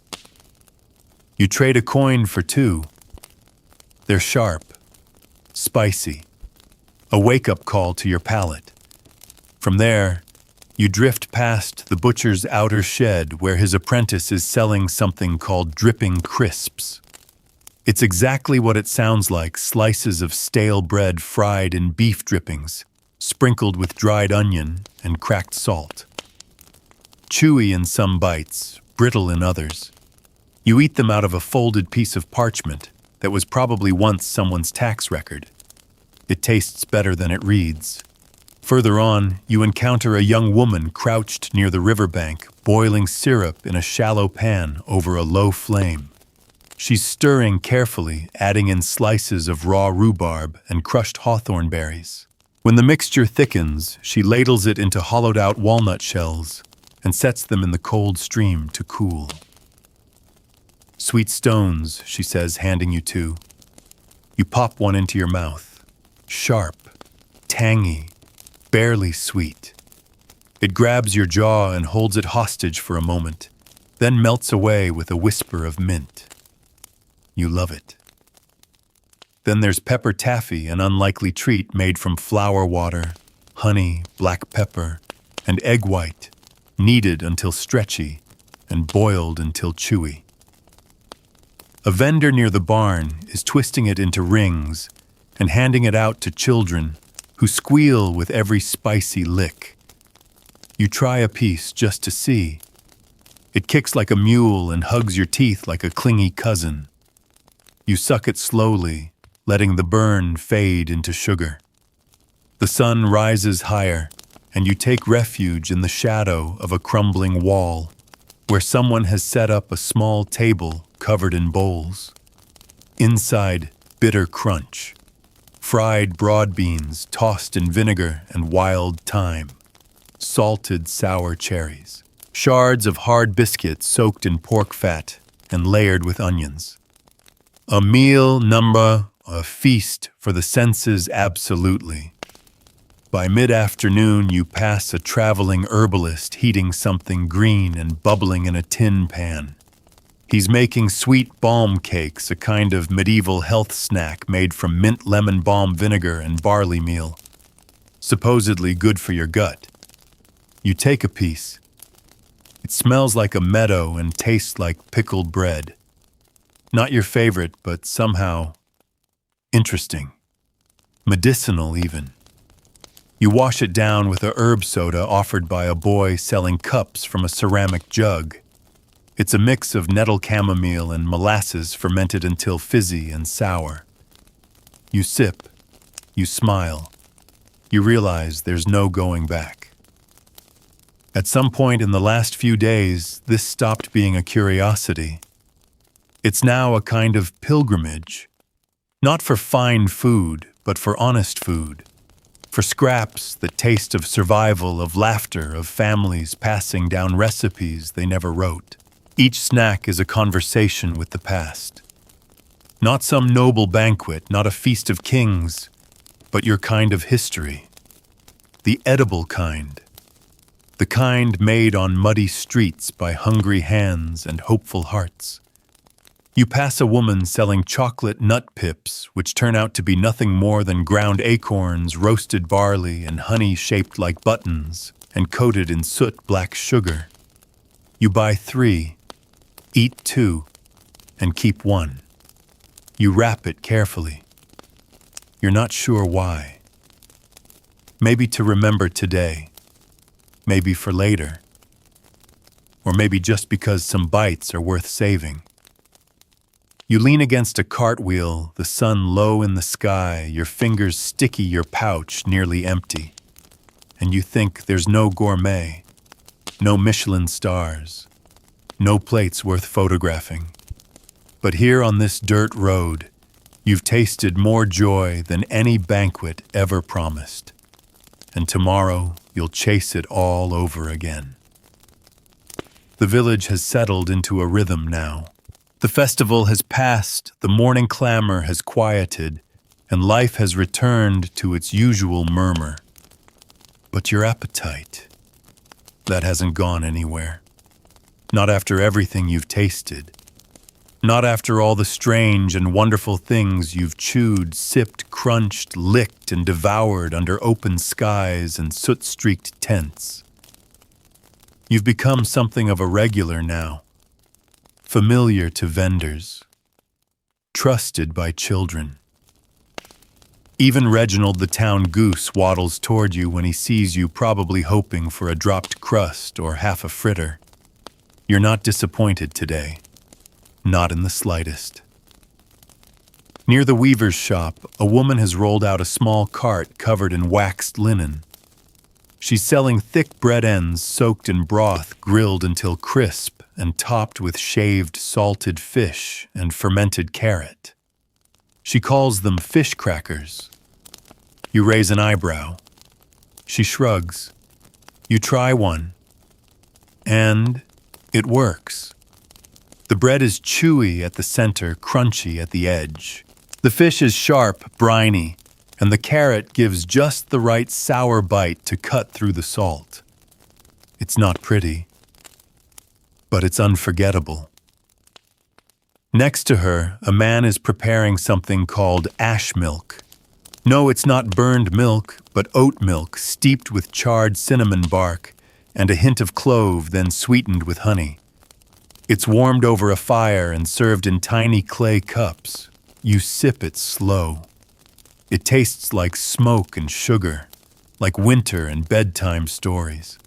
You trade a coin for two. They're sharp, spicy, a wake-up call to your palate. From there, you drift past the butcher's outer shed where his apprentice is selling something called dripping crisps. It's exactly what it sounds like, slices of stale bread fried in beef drippings, sprinkled with dried onion and cracked salt. Chewy in some bites, brittle in others. You eat them out of a folded piece of parchment that was probably once someone's tax record. It tastes better than it reads. Further on, you encounter a young woman crouched near the riverbank, boiling syrup in a shallow pan over a low flame. She's stirring carefully, adding in slices of raw rhubarb and crushed hawthorn berries. When the mixture thickens, she ladles it into hollowed-out walnut shells and sets them in the cold stream to cool. "Sweet stones," she says, handing you two. You pop one into your mouth. Sharp, tangy, barely sweet. It grabs your jaw and holds it hostage for a moment, then melts away with a whisper of mint. You love it. Then there's pepper taffy, an unlikely treat made from flower water, honey, black pepper, and egg white, kneaded until stretchy and boiled until chewy. A vendor near the barn is twisting it into rings and handing it out to children who squeal with every spicy lick. You try a piece just to see. It kicks like a mule and hugs your teeth like a clingy cousin. You suck it slowly, letting the burn fade into sugar. The sun rises higher, and you take refuge in the shadow of a crumbling wall, where someone has set up a small table covered in bowls. Inside, bitter crunch. Fried broad beans tossed in vinegar and wild thyme. Salted sour cherries. Shards of hard biscuit soaked in pork fat and layered with onions. A meal number, a feast for the senses absolutely. By mid-afternoon, you pass a traveling herbalist heating something green and bubbling in a tin pan. He's making sweet balm cakes, a kind of medieval health snack made from mint lemon balm vinegar and barley meal. Supposedly good for your gut. You take a piece. It smells like a meadow and tastes like pickled bread. Not your favorite, but somehow interesting. Medicinal, even. You wash it down with a herb soda offered by a boy selling cups from a ceramic jug. It's a mix of nettle chamomile and molasses fermented until fizzy and sour. You sip. You smile. You realize there's no going back. At some point in the last few days, this stopped being a curiosity. It's now a kind of pilgrimage. Not for fine food, but for honest food. For scraps that taste of survival, of laughter, of families passing down recipes they never wrote. Each snack is a conversation with the past. Not some noble banquet, not a feast of kings, but your kind of history. The edible kind. The kind made on muddy streets by hungry hands and hopeful hearts. You pass a woman selling chocolate nut pips, which turn out to be nothing more than ground acorns, roasted barley, and honey shaped like buttons, and coated in soot-black sugar. You buy 3, eat 2, and keep 1. You wrap it carefully. You're not sure why. Maybe to remember today. Maybe for later. Or maybe just because some bites are worth saving. You lean against a cartwheel, the sun low in the sky, your fingers sticky, your pouch nearly empty. And you think there's no gourmet, no Michelin stars, no plates worth photographing. But here on this dirt road, you've tasted more joy than any banquet ever promised. And tomorrow, you'll chase it all over again. The village has settled into a rhythm now. The festival has passed, the morning clamor has quieted, and life has returned to its usual murmur. But your appetite, that hasn't gone anywhere. Not after everything you've tasted. Not after all the strange and wonderful things you've chewed, sipped, crunched, licked, and devoured under open skies and soot-streaked tents. You've become something of a regular now. Familiar to vendors, trusted by children. Even Reginald the town goose waddles toward you when he sees you, probably hoping for a dropped crust or half a fritter. You're not disappointed today, not in the slightest. Near the weaver's shop, a woman has rolled out a small cart covered in waxed linen. She's selling thick bread ends soaked in broth, grilled until crisp, and topped with shaved salted fish and fermented carrot. She calls them fish crackers. You raise an eyebrow. She shrugs. You try one. And it works. The bread is chewy at the center, crunchy at the edge. The fish is sharp, briny, and the carrot gives just the right sour bite to cut through the salt. It's not pretty, but it's unforgettable. Next to her, a man is preparing something called ash milk. No, it's not burned milk, but oat milk steeped with charred cinnamon bark and a hint of clove, then sweetened with honey. It's warmed over a fire and served in tiny clay cups. You sip it slow. It tastes like smoke and sugar, like winter and bedtime stories.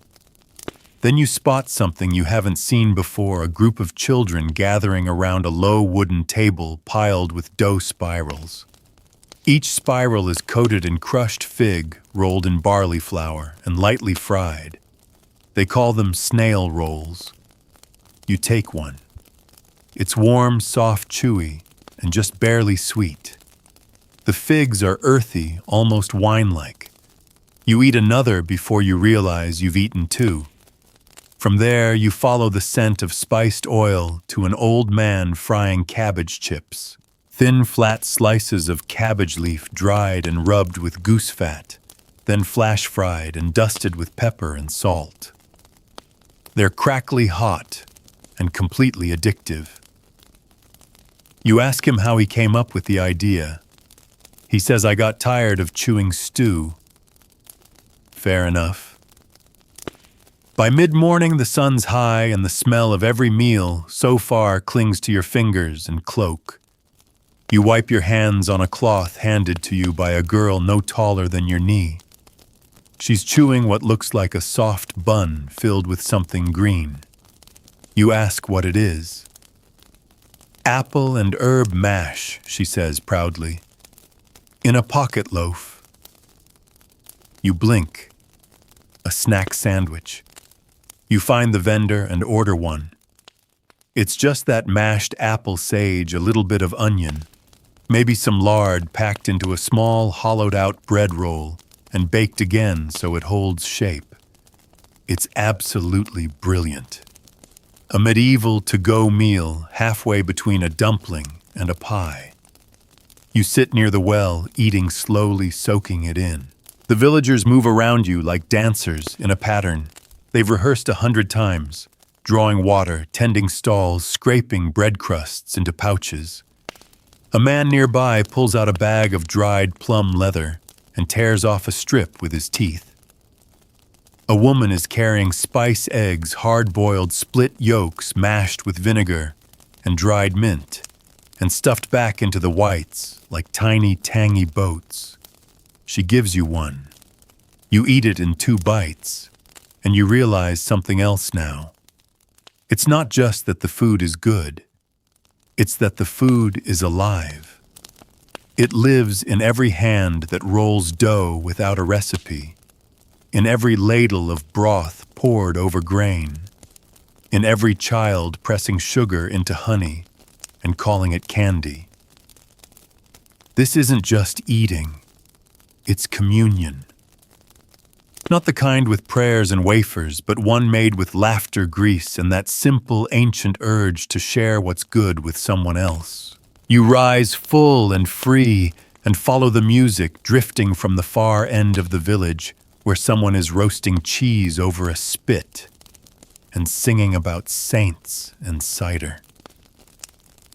Then you spot something you haven't seen before, a group of children gathering around a low wooden table piled with dough spirals. Each spiral is coated in crushed fig, rolled in barley flour, and lightly fried. They call them snail rolls. You take one. It's warm, soft, chewy, and just barely sweet. The figs are earthy, almost wine-like. You eat another before you realize you've eaten two. From there, you follow the scent of spiced oil to an old man frying cabbage chips. Thin, flat slices of cabbage leaf dried and rubbed with goose fat, then flash-fried and dusted with pepper and salt. They're crackly hot and completely addictive. You ask him how he came up with the idea. He says, "I got tired of chewing stew." Fair enough. By mid-morning, the sun's high and the smell of every meal so far clings to your fingers and cloak. You wipe your hands on a cloth handed to you by a girl no taller than your knee. She's chewing what looks like a soft bun filled with something green. You ask what it is. "Apple and herb mash," she says proudly. "In a pocket loaf." You blink. A snack sandwich. You find the vendor and order one. It's just that mashed apple sage, a little bit of onion, maybe some lard packed into a small hollowed-out bread roll and baked again so it holds shape. It's absolutely brilliant. A medieval to-go meal halfway between a dumpling and a pie. You sit near the well, eating slowly, soaking it in. The villagers move around you like dancers in a pattern. They've rehearsed 100 times, drawing water, tending stalls, scraping bread crusts into pouches. A man nearby pulls out a bag of dried plum leather and tears off a strip with his teeth. A woman is carrying spice eggs, hard-boiled split yolks mashed with vinegar and dried mint, and stuffed back into the whites like tiny, tangy boats. She gives you one. You eat it in 2 bites. And you realize something else now. It's not just that the food is good. It's that the food is alive. It lives in every hand that rolls dough without a recipe, in every ladle of broth poured over grain, in every child pressing sugar into honey and calling it candy. This isn't just eating. It's communion. Not the kind with prayers and wafers, but one made with laughter, grease, and that simple, ancient urge to share what's good with someone else. You rise full and free and follow the music drifting from the far end of the village where someone is roasting cheese over a spit and singing about saints and cider.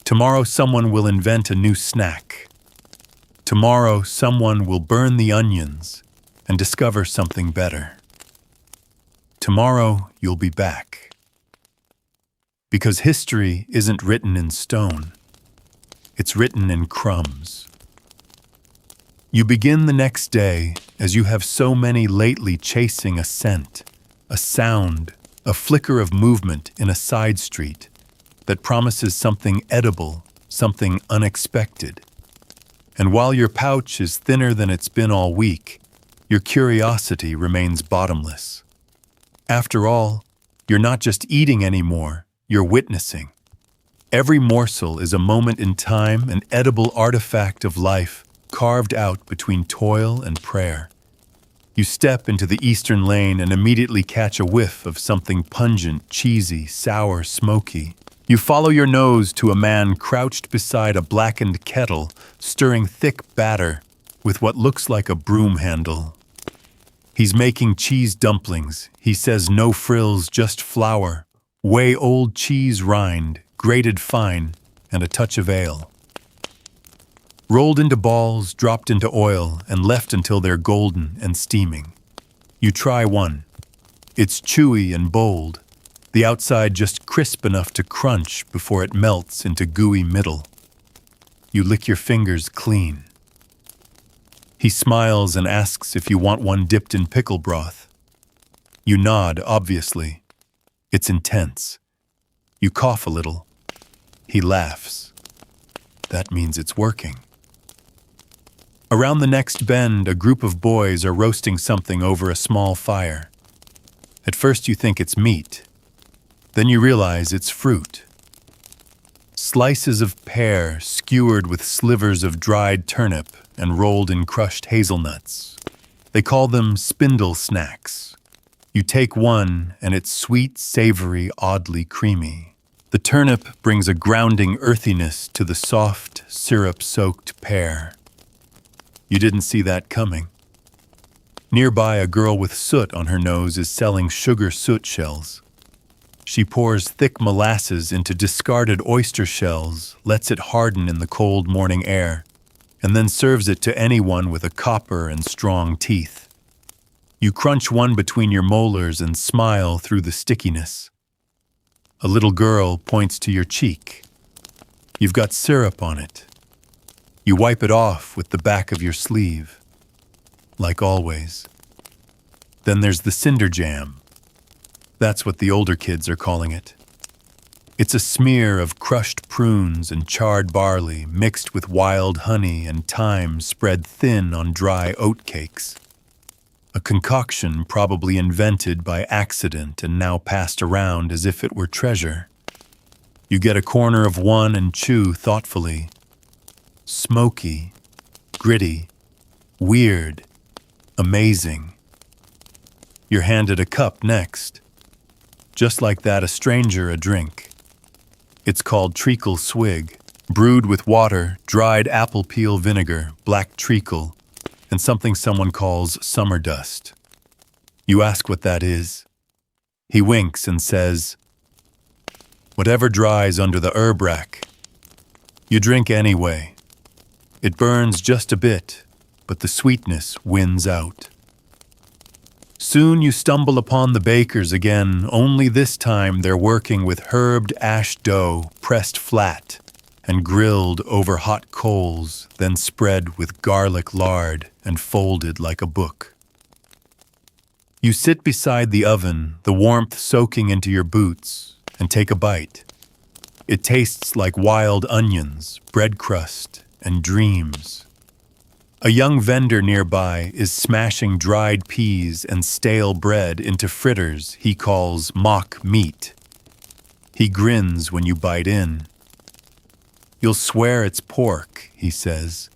Tomorrow someone will invent a new snack. Tomorrow someone will burn the onions and discover something better. Tomorrow you'll be back. Because history isn't written in stone. It's written in crumbs. You begin the next day, as you have so many lately, chasing a scent, a sound, a flicker of movement in a side street that promises something edible, something unexpected. And while your pouch is thinner than it's been all week, your curiosity remains bottomless. After all, you're not just eating anymore, you're witnessing. Every morsel is a moment in time, an edible artifact of life carved out between toil and prayer. You step into the eastern lane and immediately catch a whiff of something pungent, cheesy, sour, smoky. You follow your nose to a man crouched beside a blackened kettle, stirring thick batter with what looks like a broom handle. He's making cheese dumplings. He says no frills, just flour, way old cheese rind, grated fine, and a touch of ale. Rolled into balls, dropped into oil, and left until they're golden and steaming. You try one. It's chewy and bold, the outside just crisp enough to crunch before it melts into gooey middle. You lick your fingers clean. He smiles and asks if you want one dipped in pickle broth. You nod, obviously. It's intense. You cough a little. He laughs. That means it's working. Around the next bend, a group of boys are roasting something over a small fire. At first you think it's meat. Then you realize it's fruit. Slices of pear skewered with slivers of dried turnip and rolled in crushed hazelnuts. They call them spindle snacks. You take one and it's sweet, savory, oddly creamy. The turnip brings a grounding earthiness to the soft, syrup-soaked pear. You didn't see that coming. Nearby, a girl with soot on her nose is selling sugar soot shells. She pours thick molasses into discarded oyster shells, lets it harden in the cold morning air, and then serves it to anyone with a copper and strong teeth. You crunch one between your molars and smile through the stickiness. A little girl points to your cheek. You've got syrup on it. You wipe it off with the back of your sleeve, like always. Then there's the cinder jam. That's what the older kids are calling it. It's a smear of crushed prunes and charred barley mixed with wild honey and thyme spread thin on dry oat cakes. A concoction probably invented by accident and now passed around as if it were treasure. You get a corner of one and chew thoughtfully. Smoky, gritty, weird, amazing. You're handed a cup next. Just like that, a stranger a drink. It's called treacle swig, brewed with water, dried apple peel vinegar, black treacle, and something someone calls summer dust. You ask what that is. He winks and says, whatever dries under the herb rack. You drink anyway. It burns just a bit, but the sweetness wins out. Soon you stumble upon the bakers again, only this time they're working with herbed ash dough pressed flat and grilled over hot coals, then spread with garlic lard and folded like a book. You sit beside the oven, the warmth soaking into your boots, and take a bite. It tastes like wild onions, bread crust, and dreams. A young vendor nearby is smashing dried peas and stale bread into fritters he calls mock meat. He grins when you bite in. You'll swear it's pork, he says.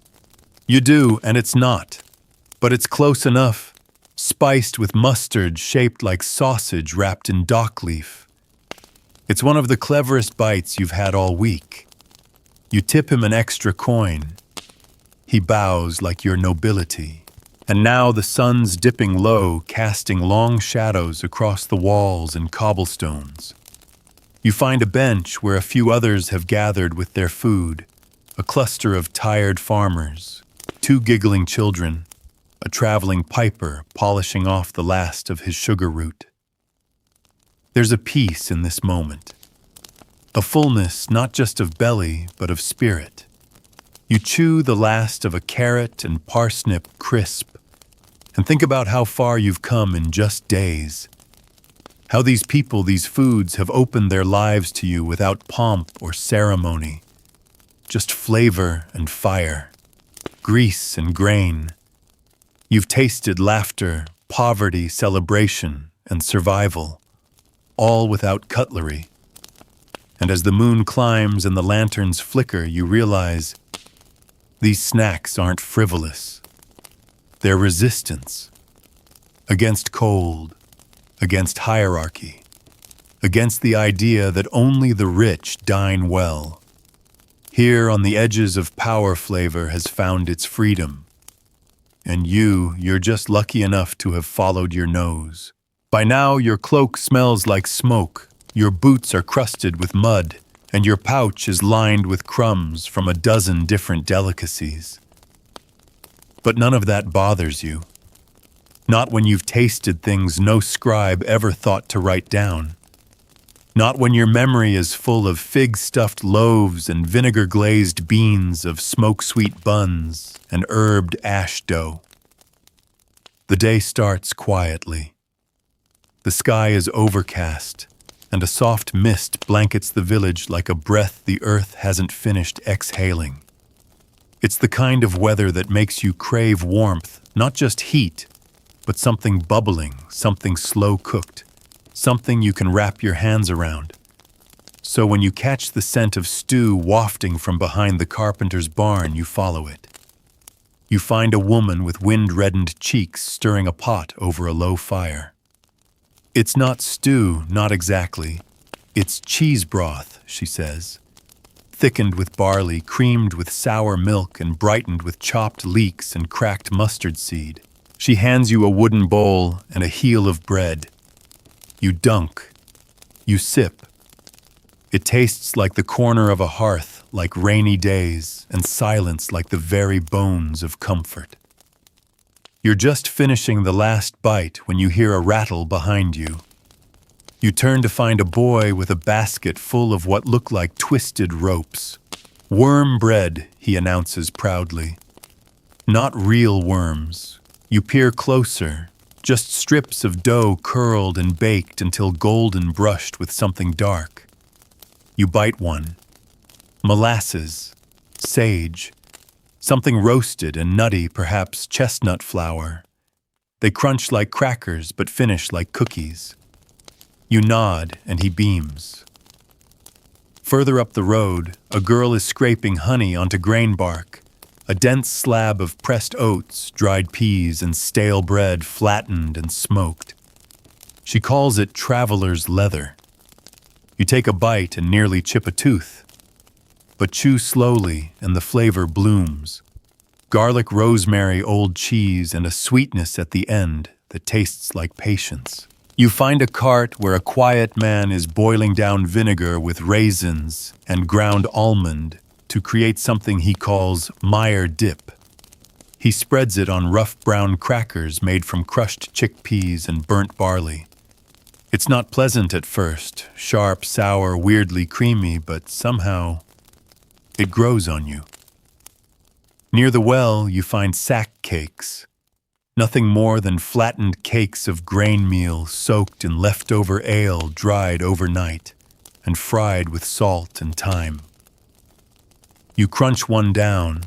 You do, and it's not. But it's close enough, spiced with mustard shaped like sausage wrapped in dock leaf. It's one of the cleverest bites you've had all week. You tip him an extra coin. He bows like your nobility. And now the sun's dipping low, casting long shadows across the walls and cobblestones. You find a bench where a few others have gathered with their food, a cluster of tired farmers, 2 giggling children, a traveling piper polishing off the last of his sugar root. There's a peace in this moment, a fullness not just of belly, but of spirit. You chew the last of a carrot and parsnip crisp, and think about how far you've come in just days. How these people, these foods, have opened their lives to you without pomp or ceremony. Just flavor and fire, grease and grain. You've tasted laughter, poverty, celebration, and survival, all without cutlery. And as the moon climbs and the lanterns flicker, you realize These snacks aren't frivolous. They're resistance. Against cold, against hierarchy, against the idea that only the rich dine well. Here on the edges of power flavor has found its freedom. And you're just lucky enough to have followed your nose. By now, your cloak smells like smoke, your boots are crusted with mud, and your pouch is lined with crumbs from a dozen different delicacies. But none of that bothers you. Not when you've tasted things no scribe ever thought to write down. Not when your memory is full of fig-stuffed loaves and vinegar-glazed beans, of smoke-sweet buns and herbed ash dough. The day starts quietly. The sky is overcast, and a soft mist blankets the village like a breath the earth hasn't finished exhaling. It's the kind of weather that makes you crave warmth, not just heat, but something bubbling, something slow-cooked, something you can wrap your hands around. So when you catch the scent of stew wafting from behind the carpenter's barn, you follow it. You find a woman with wind-reddened cheeks stirring a pot over a low fire. It's not stew, not exactly. It's cheese broth, she says. Thickened with barley, creamed with sour milk, and brightened with chopped leeks and cracked mustard seed. She hands you a wooden bowl and a heel of bread. You dunk. You sip. It tastes like the corner of a hearth, like rainy days, and silence like the very bones of comfort. You're just finishing the last bite when you hear a rattle behind you. You turn to find a boy with a basket full of what look like twisted ropes. Worm bread, he announces proudly. Not real worms. You peer closer, just strips of dough curled and baked until golden brushed with something dark. You bite one. Molasses, sage, something roasted and nutty, perhaps chestnut flour. They crunch like crackers but finish like cookies. You nod and he beams. Further up the road, a girl is scraping honey onto grain bark, a dense slab of pressed oats, dried peas, and stale bread flattened and smoked. She calls it traveler's leather. You take a bite and nearly chip a tooth, but chew slowly and the flavor blooms. Garlic, rosemary, old cheese, and a sweetness at the end that tastes like patience. You find a cart where a quiet man is boiling down vinegar with raisins and ground almond to create something he calls Meyer dip. He spreads it on rough brown crackers made from crushed chickpeas and burnt barley. It's not pleasant at first, sharp, sour, weirdly creamy, but somehow it grows on you. Near the well, you find sack cakes. Nothing more than flattened cakes of grain meal soaked in leftover ale dried overnight and fried with salt and thyme. You crunch one down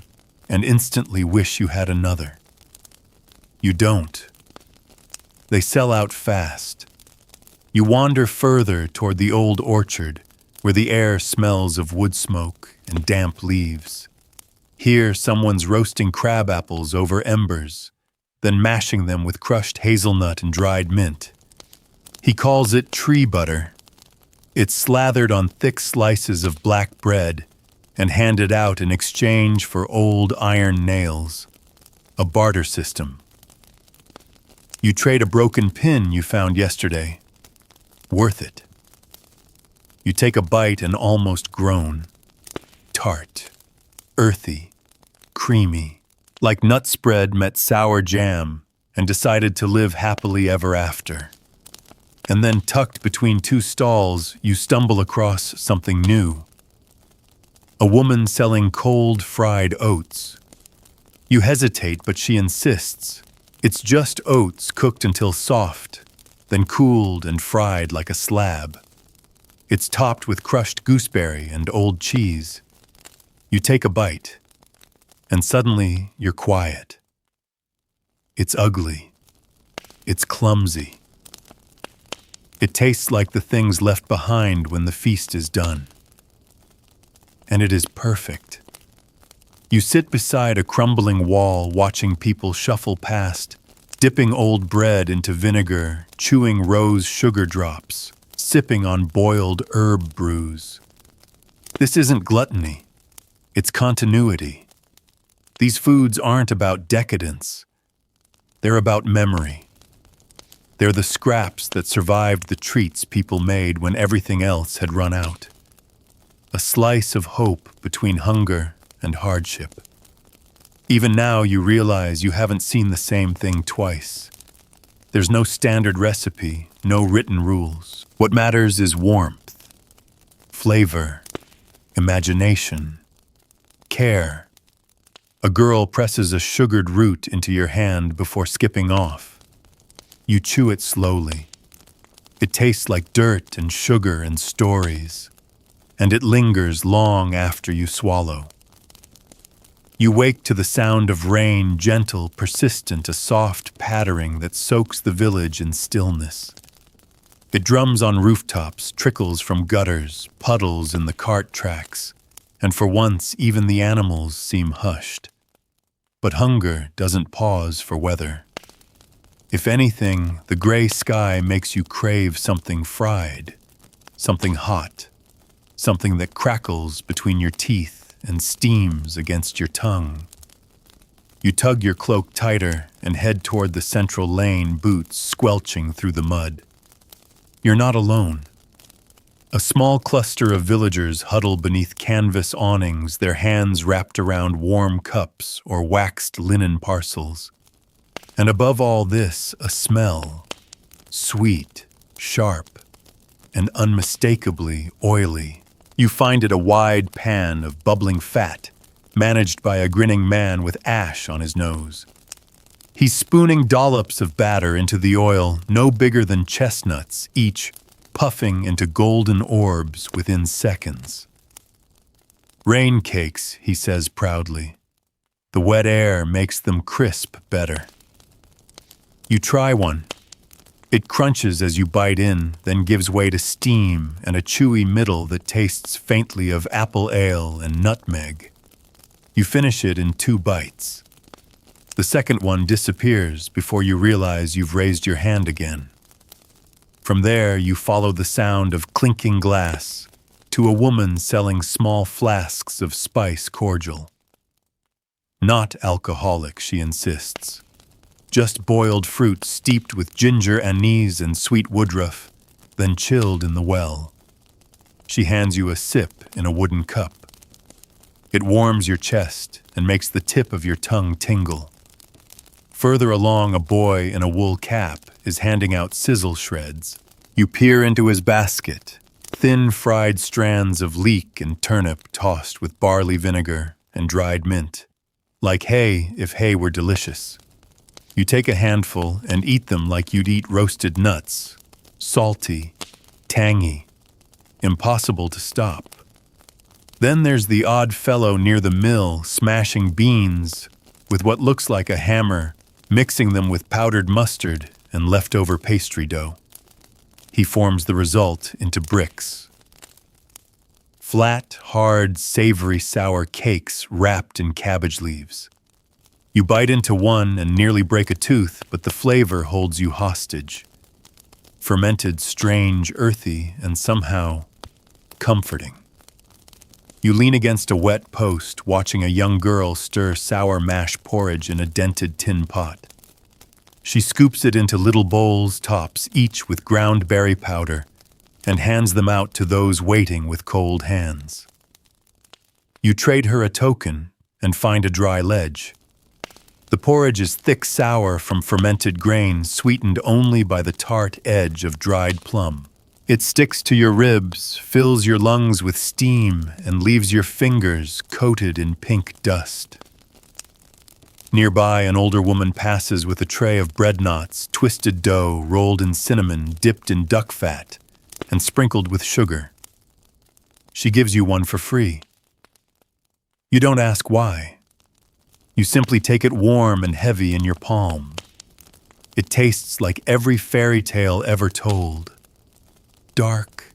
and instantly wish you had another. You don't. They sell out fast. You wander further toward the old orchard, where the air smells of wood smoke and damp leaves. Here, someone's roasting crab apples over embers, then mashing them with crushed hazelnut and dried mint. He calls it tree butter. It's slathered on thick slices of black bread and handed out in exchange for old iron nails. A barter system. You trade a broken pin you found yesterday. Worth it. You take a bite and almost groan. Tart. Earthy. Creamy. Like nut spread met sour jam, and decided to live happily ever after. And then tucked between two stalls, you stumble across something new. A woman selling cold fried oats. You hesitate, but she insists. It's just oats cooked until soft, then cooled and fried like a slab. It's topped with crushed gooseberry and old cheese. You take a bite. And suddenly, you're quiet. It's ugly. It's clumsy. It tastes like the things left behind when the feast is done. And it is perfect. You sit beside a crumbling wall watching people shuffle past, dipping old bread into vinegar, chewing rose sugar drops, sipping on boiled herb brews. This isn't gluttony, it's continuity. These foods aren't about decadence. They're about memory. They're the scraps that survived the treats people made when everything else had run out. A slice of hope between hunger and hardship. Even now you realize you haven't seen the same thing twice. There's no standard recipe, no written rules. What matters is warmth, flavor, imagination, care. A girl presses a sugared root into your hand before skipping off. You chew it slowly. It tastes like dirt and sugar and stories, and it lingers long after you swallow. You wake to the sound of rain, gentle, persistent, a soft pattering that soaks the village in stillness. It drums on rooftops, trickles from gutters, puddles in the cart tracks, and for once even the animals seem hushed. But hunger doesn't pause for weather. If anything, the gray sky makes you crave something fried, something hot, something that crackles between your teeth and steams against your tongue. You tug your cloak tighter and head toward the central lane, boots squelching through the mud. You're not alone. A small cluster of villagers huddle beneath canvas awnings, their hands wrapped around warm cups or waxed linen parcels. And above all this, a smell, sweet, sharp, and unmistakably oily. You find it a wide pan of bubbling fat, managed by a grinning man with ash on his nose. He's spooning dollops of batter into the oil, no bigger than chestnuts, each puffing into golden orbs within seconds. Rain cakes, he says proudly. The wet air makes them crisp better. You try one. It crunches as you bite in, then gives way to steam and a chewy middle that tastes faintly of apple ale and nutmeg. You finish it in 2 bites. The second one disappears before you realize you've raised your hand again. From there, you follow the sound of clinking glass to a woman selling small flasks of spice cordial. Not alcoholic, she insists. Just boiled fruit steeped with ginger, anise, and sweet woodruff, then chilled in the well. She hands you a sip in a wooden cup. It warms your chest and makes the tip of your tongue tingle. Further along, a boy in a wool cap is handing out sizzle shreds. You peer into his basket, thin fried strands of leek and turnip tossed with barley vinegar and dried mint. Like hay if hay were delicious. You take a handful and eat them like you'd eat roasted nuts. Salty, tangy, impossible to stop. Then there's the odd fellow near the mill smashing beans with what looks like a hammer, mixing them with powdered mustard and leftover pastry dough. He forms the result into bricks. Flat, hard, savory, sour cakes wrapped in cabbage leaves. You bite into one and nearly break a tooth, but the flavor holds you hostage. Fermented, strange, earthy, and somehow comforting. You lean against a wet post, watching a young girl stir sour mash porridge in a dented tin pot. She scoops it into little bowls, tops each with ground berry powder, and hands them out to those waiting with cold hands. You trade her a token and find a dry ledge. The porridge is thick sour from fermented grain, sweetened only by the tart edge of dried plum. It sticks to your ribs, fills your lungs with steam, and leaves your fingers coated in pink dust. Nearby, an older woman passes with a tray of bread knots, twisted dough rolled in cinnamon, dipped in duck fat, and sprinkled with sugar. She gives you one for free. You don't ask why. You simply take it warm and heavy in your palm. It tastes like every fairy tale ever told. Dark,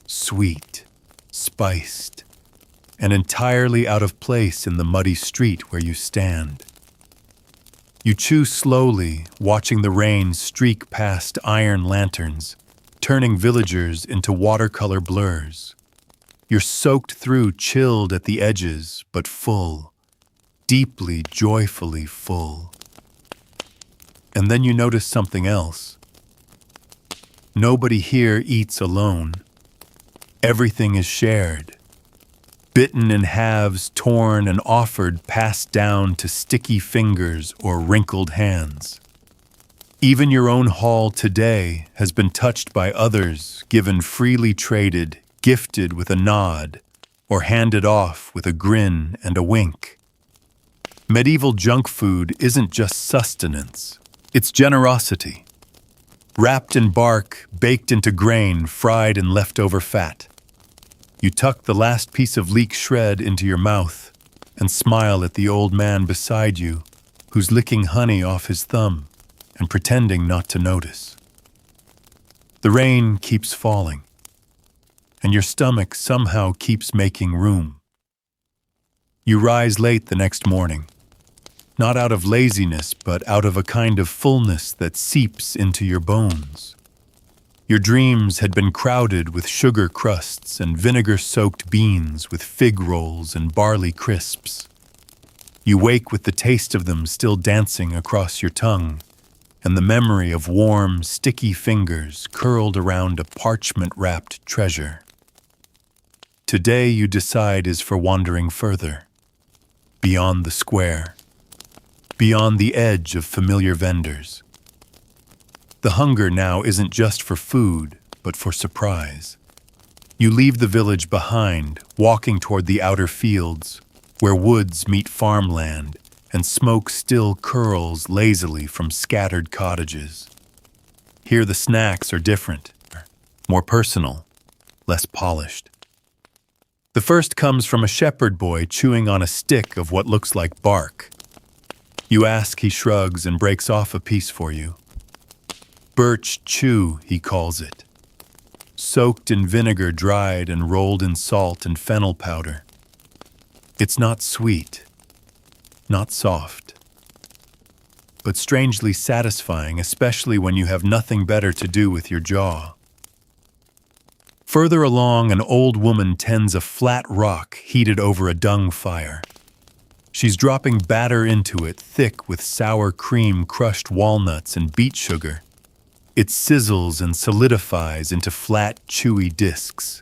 sweet, spiced, and entirely out of place in the muddy street where you stand. You chew slowly, watching the rain streak past iron lanterns, turning villagers into watercolor blurs. You're soaked through, chilled at the edges, but full, deeply, joyfully full. And then you notice something else. Nobody here eats alone. Everything is shared. Bitten in halves, torn and offered, passed down to sticky fingers or wrinkled hands. Even your own haul today has been touched by others, given freely traded, gifted with a nod, or handed off with a grin and a wink. Medieval junk food isn't just sustenance, it's generosity. Wrapped in bark, baked into grain, fried in leftover fat. You tuck the last piece of leek shred into your mouth and smile at the old man beside you, who's licking honey off his thumb and pretending not to notice. The rain keeps falling, and your stomach somehow keeps making room. You rise late the next morning, not out of laziness, but out of a kind of fullness that seeps into your bones. Your dreams had been crowded with sugar crusts and vinegar-soaked beans with fig rolls and barley crisps. You wake with the taste of them still dancing across your tongue, and the memory of warm, sticky fingers curled around a parchment-wrapped treasure. Today you decide is for wandering further, beyond the square, beyond the edge of familiar vendors. The hunger now isn't just for food, but for surprise. You leave the village behind, walking toward the outer fields, where woods meet farmland, and smoke still curls lazily from scattered cottages. Here the snacks are different, more personal, less polished. The first comes from a shepherd boy chewing on a stick of what looks like bark. You ask, he shrugs and breaks off a piece for you. Birch chew, he calls it. Soaked in vinegar, dried and rolled in salt and fennel powder. It's not sweet, not soft, but strangely satisfying, especially when you have nothing better to do with your jaw. Further along, an old woman tends a flat rock heated over a dung fire. She's dropping batter into it, thick with sour cream, crushed walnuts, and beet sugar. It sizzles and solidifies into flat, chewy discs.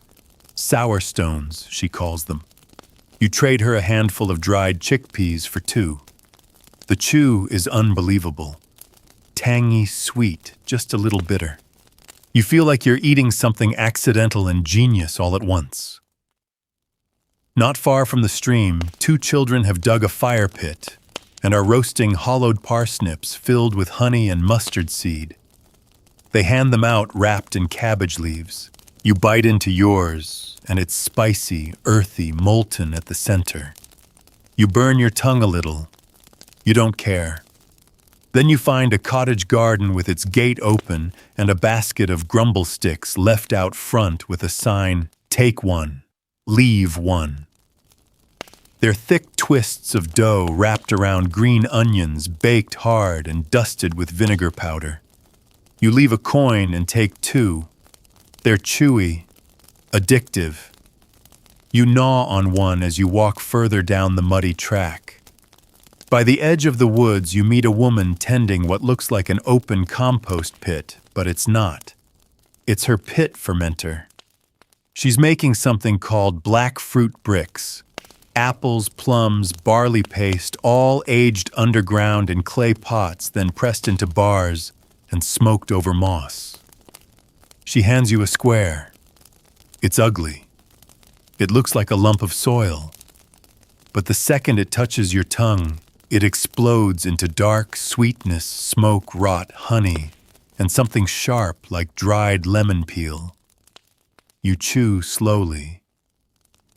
Sour stones, she calls them. You trade her a handful of dried chickpeas for 2. The chew is unbelievable. Tangy, sweet, just a little bitter. You feel like you're eating something accidental and genius all at once. Not far from the stream, 2 children have dug a fire pit and are roasting hollowed parsnips filled with honey and mustard seed. They hand them out wrapped in cabbage leaves. You bite into yours, and it's spicy, earthy, molten at the center. You burn your tongue a little. You don't care. Then you find a cottage garden with its gate open and a basket of grumble sticks left out front with a sign, "Take one, leave one." They're thick twists of dough wrapped around green onions, baked hard and dusted with vinegar powder. You leave a coin and take 2. They're chewy, addictive. You gnaw on one as you walk further down the muddy track. By the edge of the woods, you meet a woman tending what looks like an open compost pit, but it's not. It's her pit fermenter. She's making something called black fruit bricks. Apples, plums, barley paste, all aged underground in clay pots, then pressed into bars and smoked over moss. She hands you a square. It's ugly. It looks like a lump of soil. But the second it touches your tongue, it explodes into dark sweetness, smoke, rot, honey, and something sharp like dried lemon peel. You chew slowly.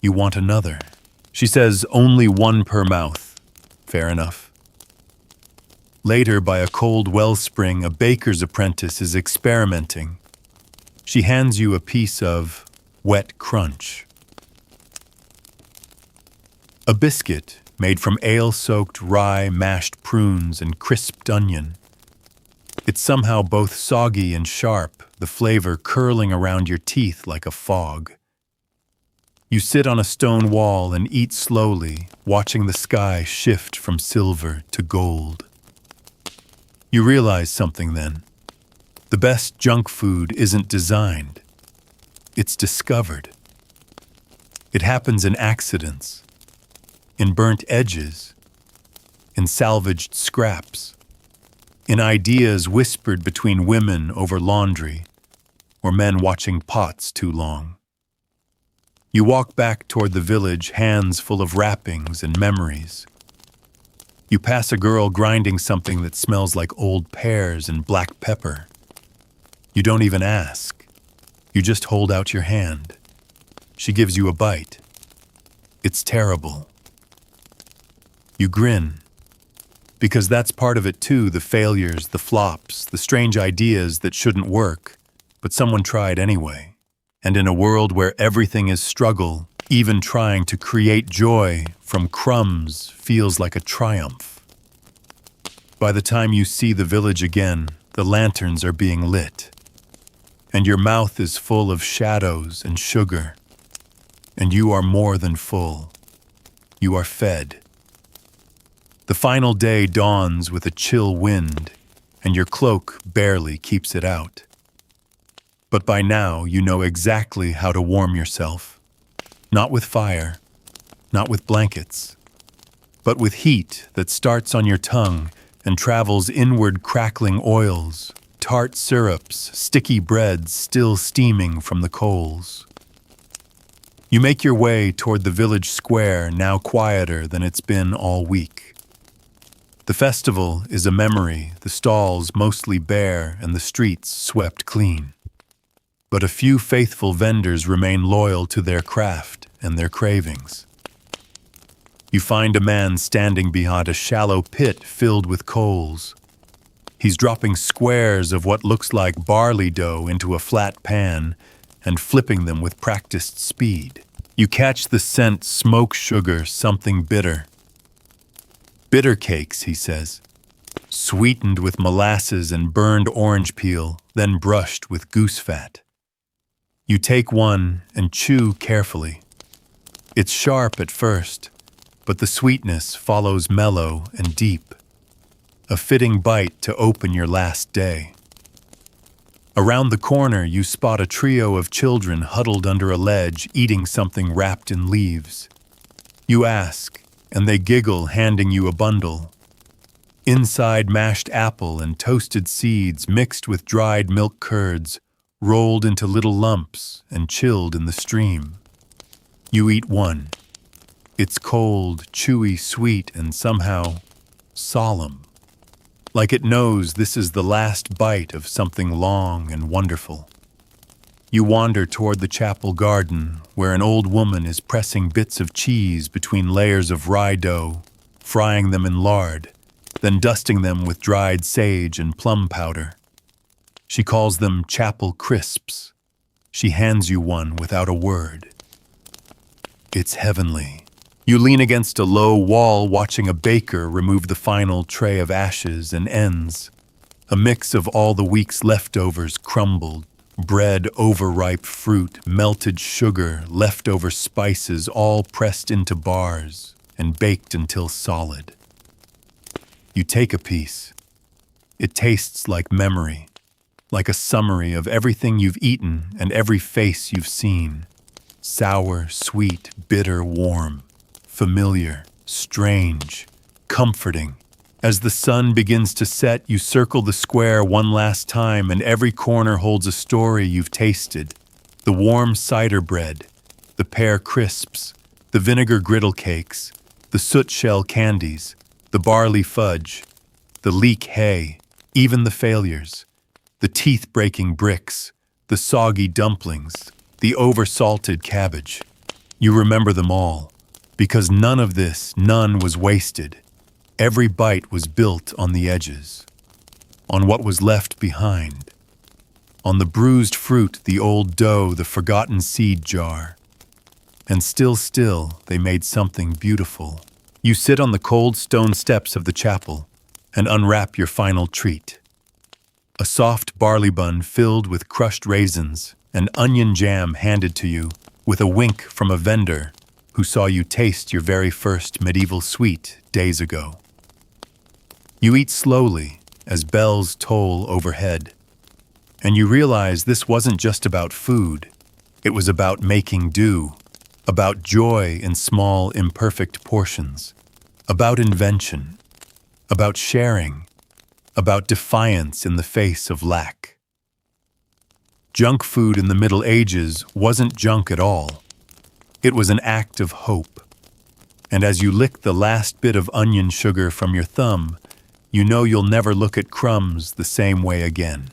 You want another. She says only 1 per mouth. Fair enough. Later, by a cold wellspring, a baker's apprentice is experimenting. She hands you a piece of wet crunch. A biscuit made from ale-soaked rye, mashed prunes, and crisped onion. It's somehow both soggy and sharp, the flavor curling around your teeth like a fog. You sit on a stone wall and eat slowly, watching the sky shift from silver to gold. You realize something then. The best junk food isn't designed. It's discovered. It happens in accidents, in burnt edges, in salvaged scraps, in ideas whispered between women over laundry, or men watching pots too long. You walk back toward the village, hands full of wrappings and memories. You pass a girl grinding something that smells like old pears and black pepper. You don't even ask. You just hold out your hand. She gives you a bite. It's terrible. You grin. Because that's part of it too, the failures, the flops, the strange ideas that shouldn't work, but someone tried anyway. And in a world where everything is struggle, even trying to create joy from crumbs feels like a triumph. By the time you see the village again, the lanterns are being lit. And your mouth is full of shadows and sugar. And you are more than full. You are fed. The final day dawns with a chill wind, and your cloak barely keeps it out. But by now you know exactly how to warm yourself. Not with fire, not with blankets, but with heat that starts on your tongue and travels inward, crackling oils, tart syrups, sticky breads still steaming from the coals. You make your way toward the village square, now quieter than it's been all week. The festival is a memory, the stalls mostly bare and the streets swept clean. But a few faithful vendors remain loyal to their craft and their cravings. You find a man standing behind a shallow pit filled with coals. He's dropping squares of what looks like barley dough into a flat pan and flipping them with practiced speed. You catch the scent smoke sugar, something bitter. Bitter cakes, he says, sweetened with molasses and burned orange peel, then brushed with goose fat. You take one and chew carefully. It's sharp at first, but the sweetness follows mellow and deep. A fitting bite to open your last day. Around the corner, you spot a trio of children huddled under a ledge, eating something wrapped in leaves. You ask, and they giggle, handing you a bundle. Inside, mashed apple and toasted seeds mixed with dried milk curds, rolled into little lumps and chilled in the stream. You eat one. It's cold, chewy, sweet, and somehow solemn. Like it knows this is the last bite of something long and wonderful. You wander toward the chapel garden, where an old woman is pressing bits of cheese between layers of rye dough, frying them in lard, then dusting them with dried sage and plum powder. She calls them chapel crisps. She hands you one without a word. It's heavenly. You lean against a low wall watching a baker remove the final tray of ashes and ends. A mix of all the week's leftovers crumbled, bread, overripe fruit, melted sugar, leftover spices all pressed into bars and baked until solid. You take a piece. It tastes like memory, like a summary of everything you've eaten and every face you've seen. Sour, sweet, bitter, warm. Familiar, strange, comforting. As the sun begins to set, you circle the square one last time, and every corner holds a story you've tasted. The warm cider bread, the pear crisps, the vinegar griddle cakes, the soot shell candies, the barley fudge, the leek hay, even the failures, the teeth-breaking bricks, the soggy dumplings, the over-salted cabbage. You remember them all. Because none was wasted. Every bite was built on the edges, on what was left behind, on the bruised fruit, the old dough, the forgotten seed jar. And still, they made something beautiful. You sit on the cold stone steps of the chapel and unwrap your final treat. A soft barley bun filled with crushed raisins and onion jam handed to you with a wink from a vendor who saw you taste your very first medieval sweet days ago. You eat slowly as bells toll overhead, and you realize this wasn't just about food. It was about making do, about joy in small, imperfect portions, about invention, about sharing, about defiance in the face of lack. Junk food in the Middle Ages wasn't junk at all. It was an act of hope. And as you lick the last bit of onion sugar from your thumb, you know you'll never look at crumbs the same way again.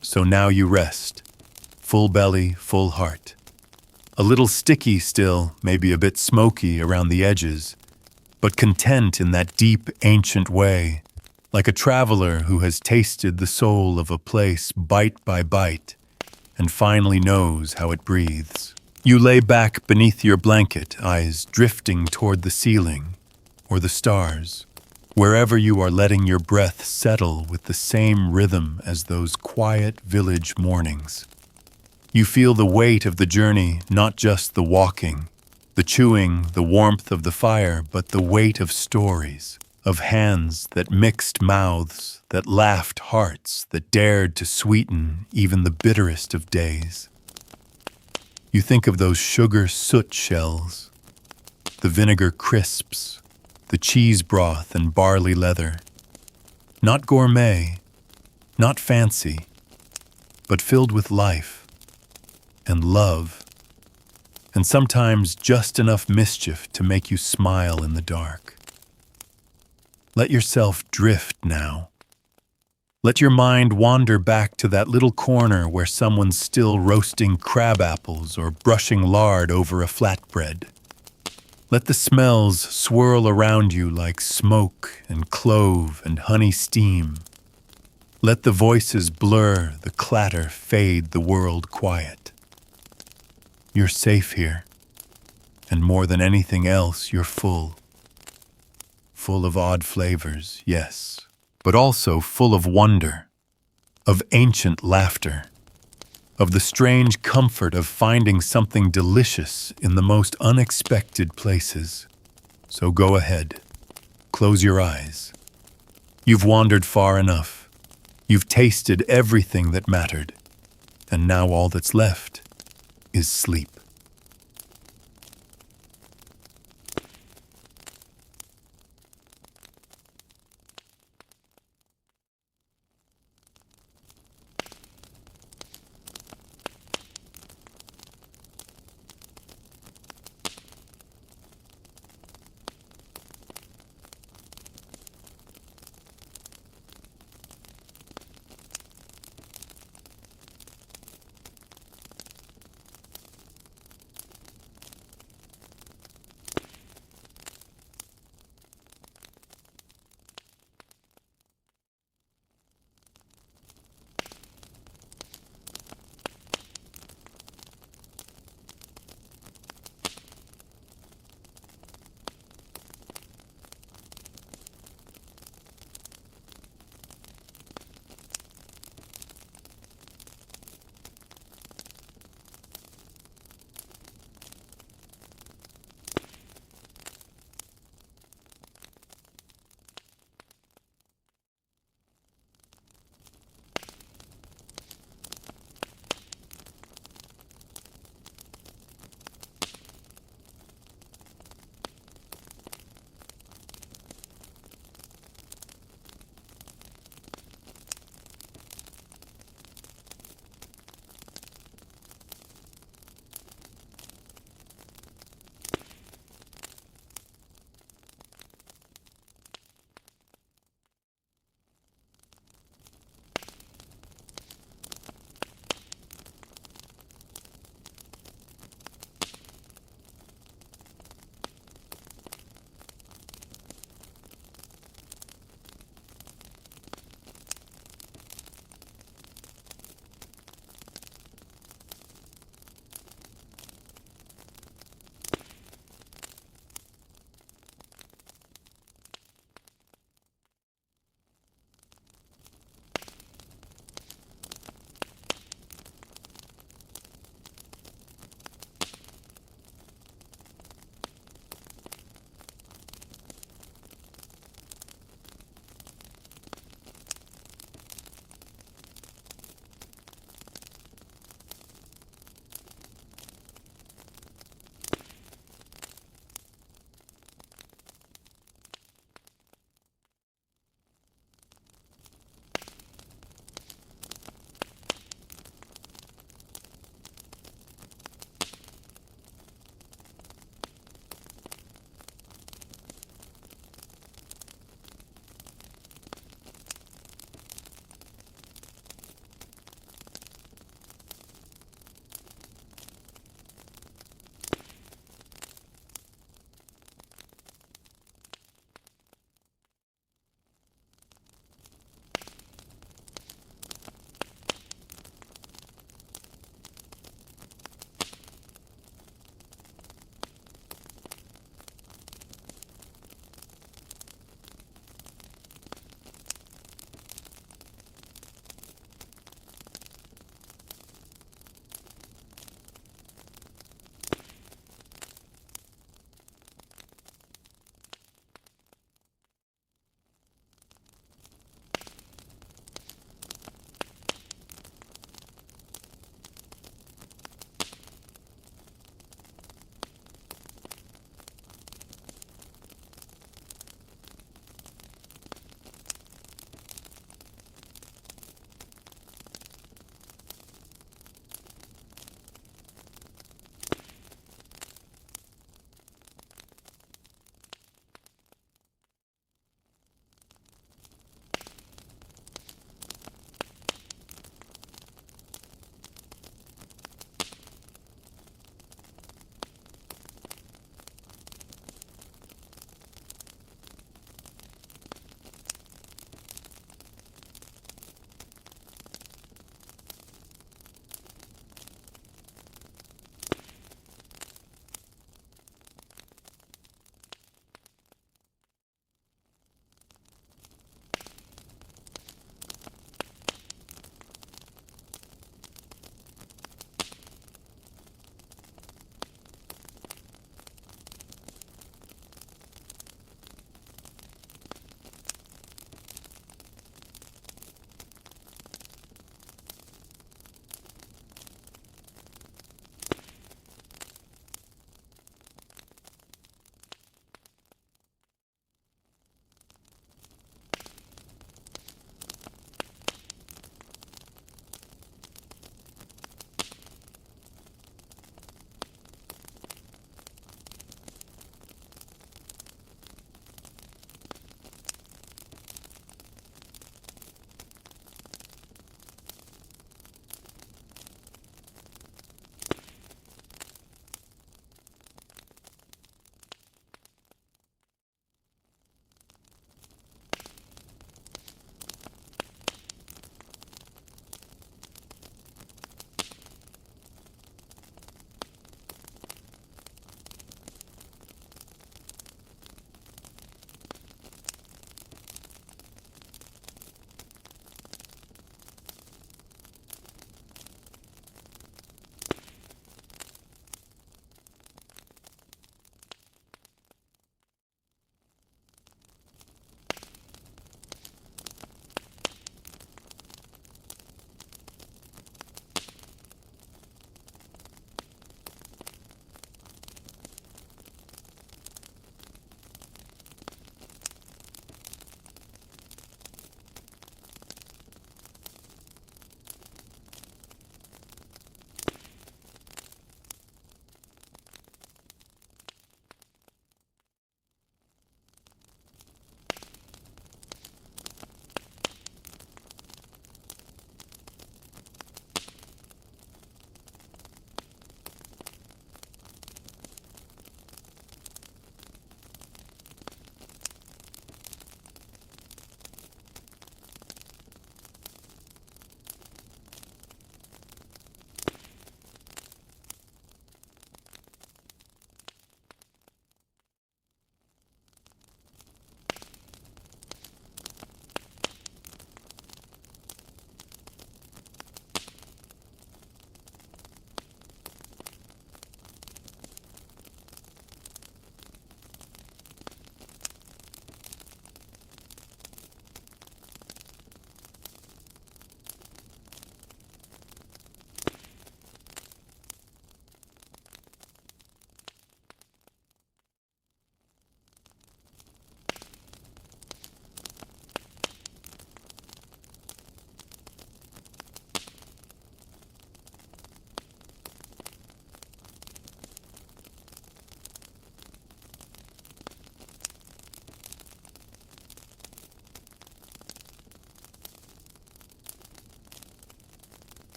So now you rest, full belly, full heart. A little sticky still, maybe a bit smoky around the edges, but content in that deep, ancient way, like a traveler who has tasted the soul of a place bite by bite and finally knows how it breathes. You lay back beneath your blanket, eyes drifting toward the ceiling or the stars, wherever you are letting your breath settle with the same rhythm as those quiet village mornings. You feel the weight of the journey, not just the walking, the chewing, the warmth of the fire, but the weight of stories, of hands that mixed mouths, that laughed hearts, that dared to sweeten even the bitterest of days. You think of those sugar soot shells, the vinegar crisps, the cheese broth and barley leather. Not gourmet, not fancy, but filled with life and love, and sometimes just enough mischief to make you smile in the dark. Let yourself drift now. Let your mind wander back to that little corner where someone's still roasting crab apples or brushing lard over a flatbread. Let the smells swirl around you like smoke and clove and honey steam. Let the voices blur, the clatter fade, the world quiet. You're safe here, and more than anything else, you're full. Full of odd flavors, yes, but also full of wonder, of ancient laughter, of the strange comfort of finding something delicious in the most unexpected places. So go ahead, close your eyes. You've wandered far enough. You've tasted everything that mattered, and now all that's left is sleep.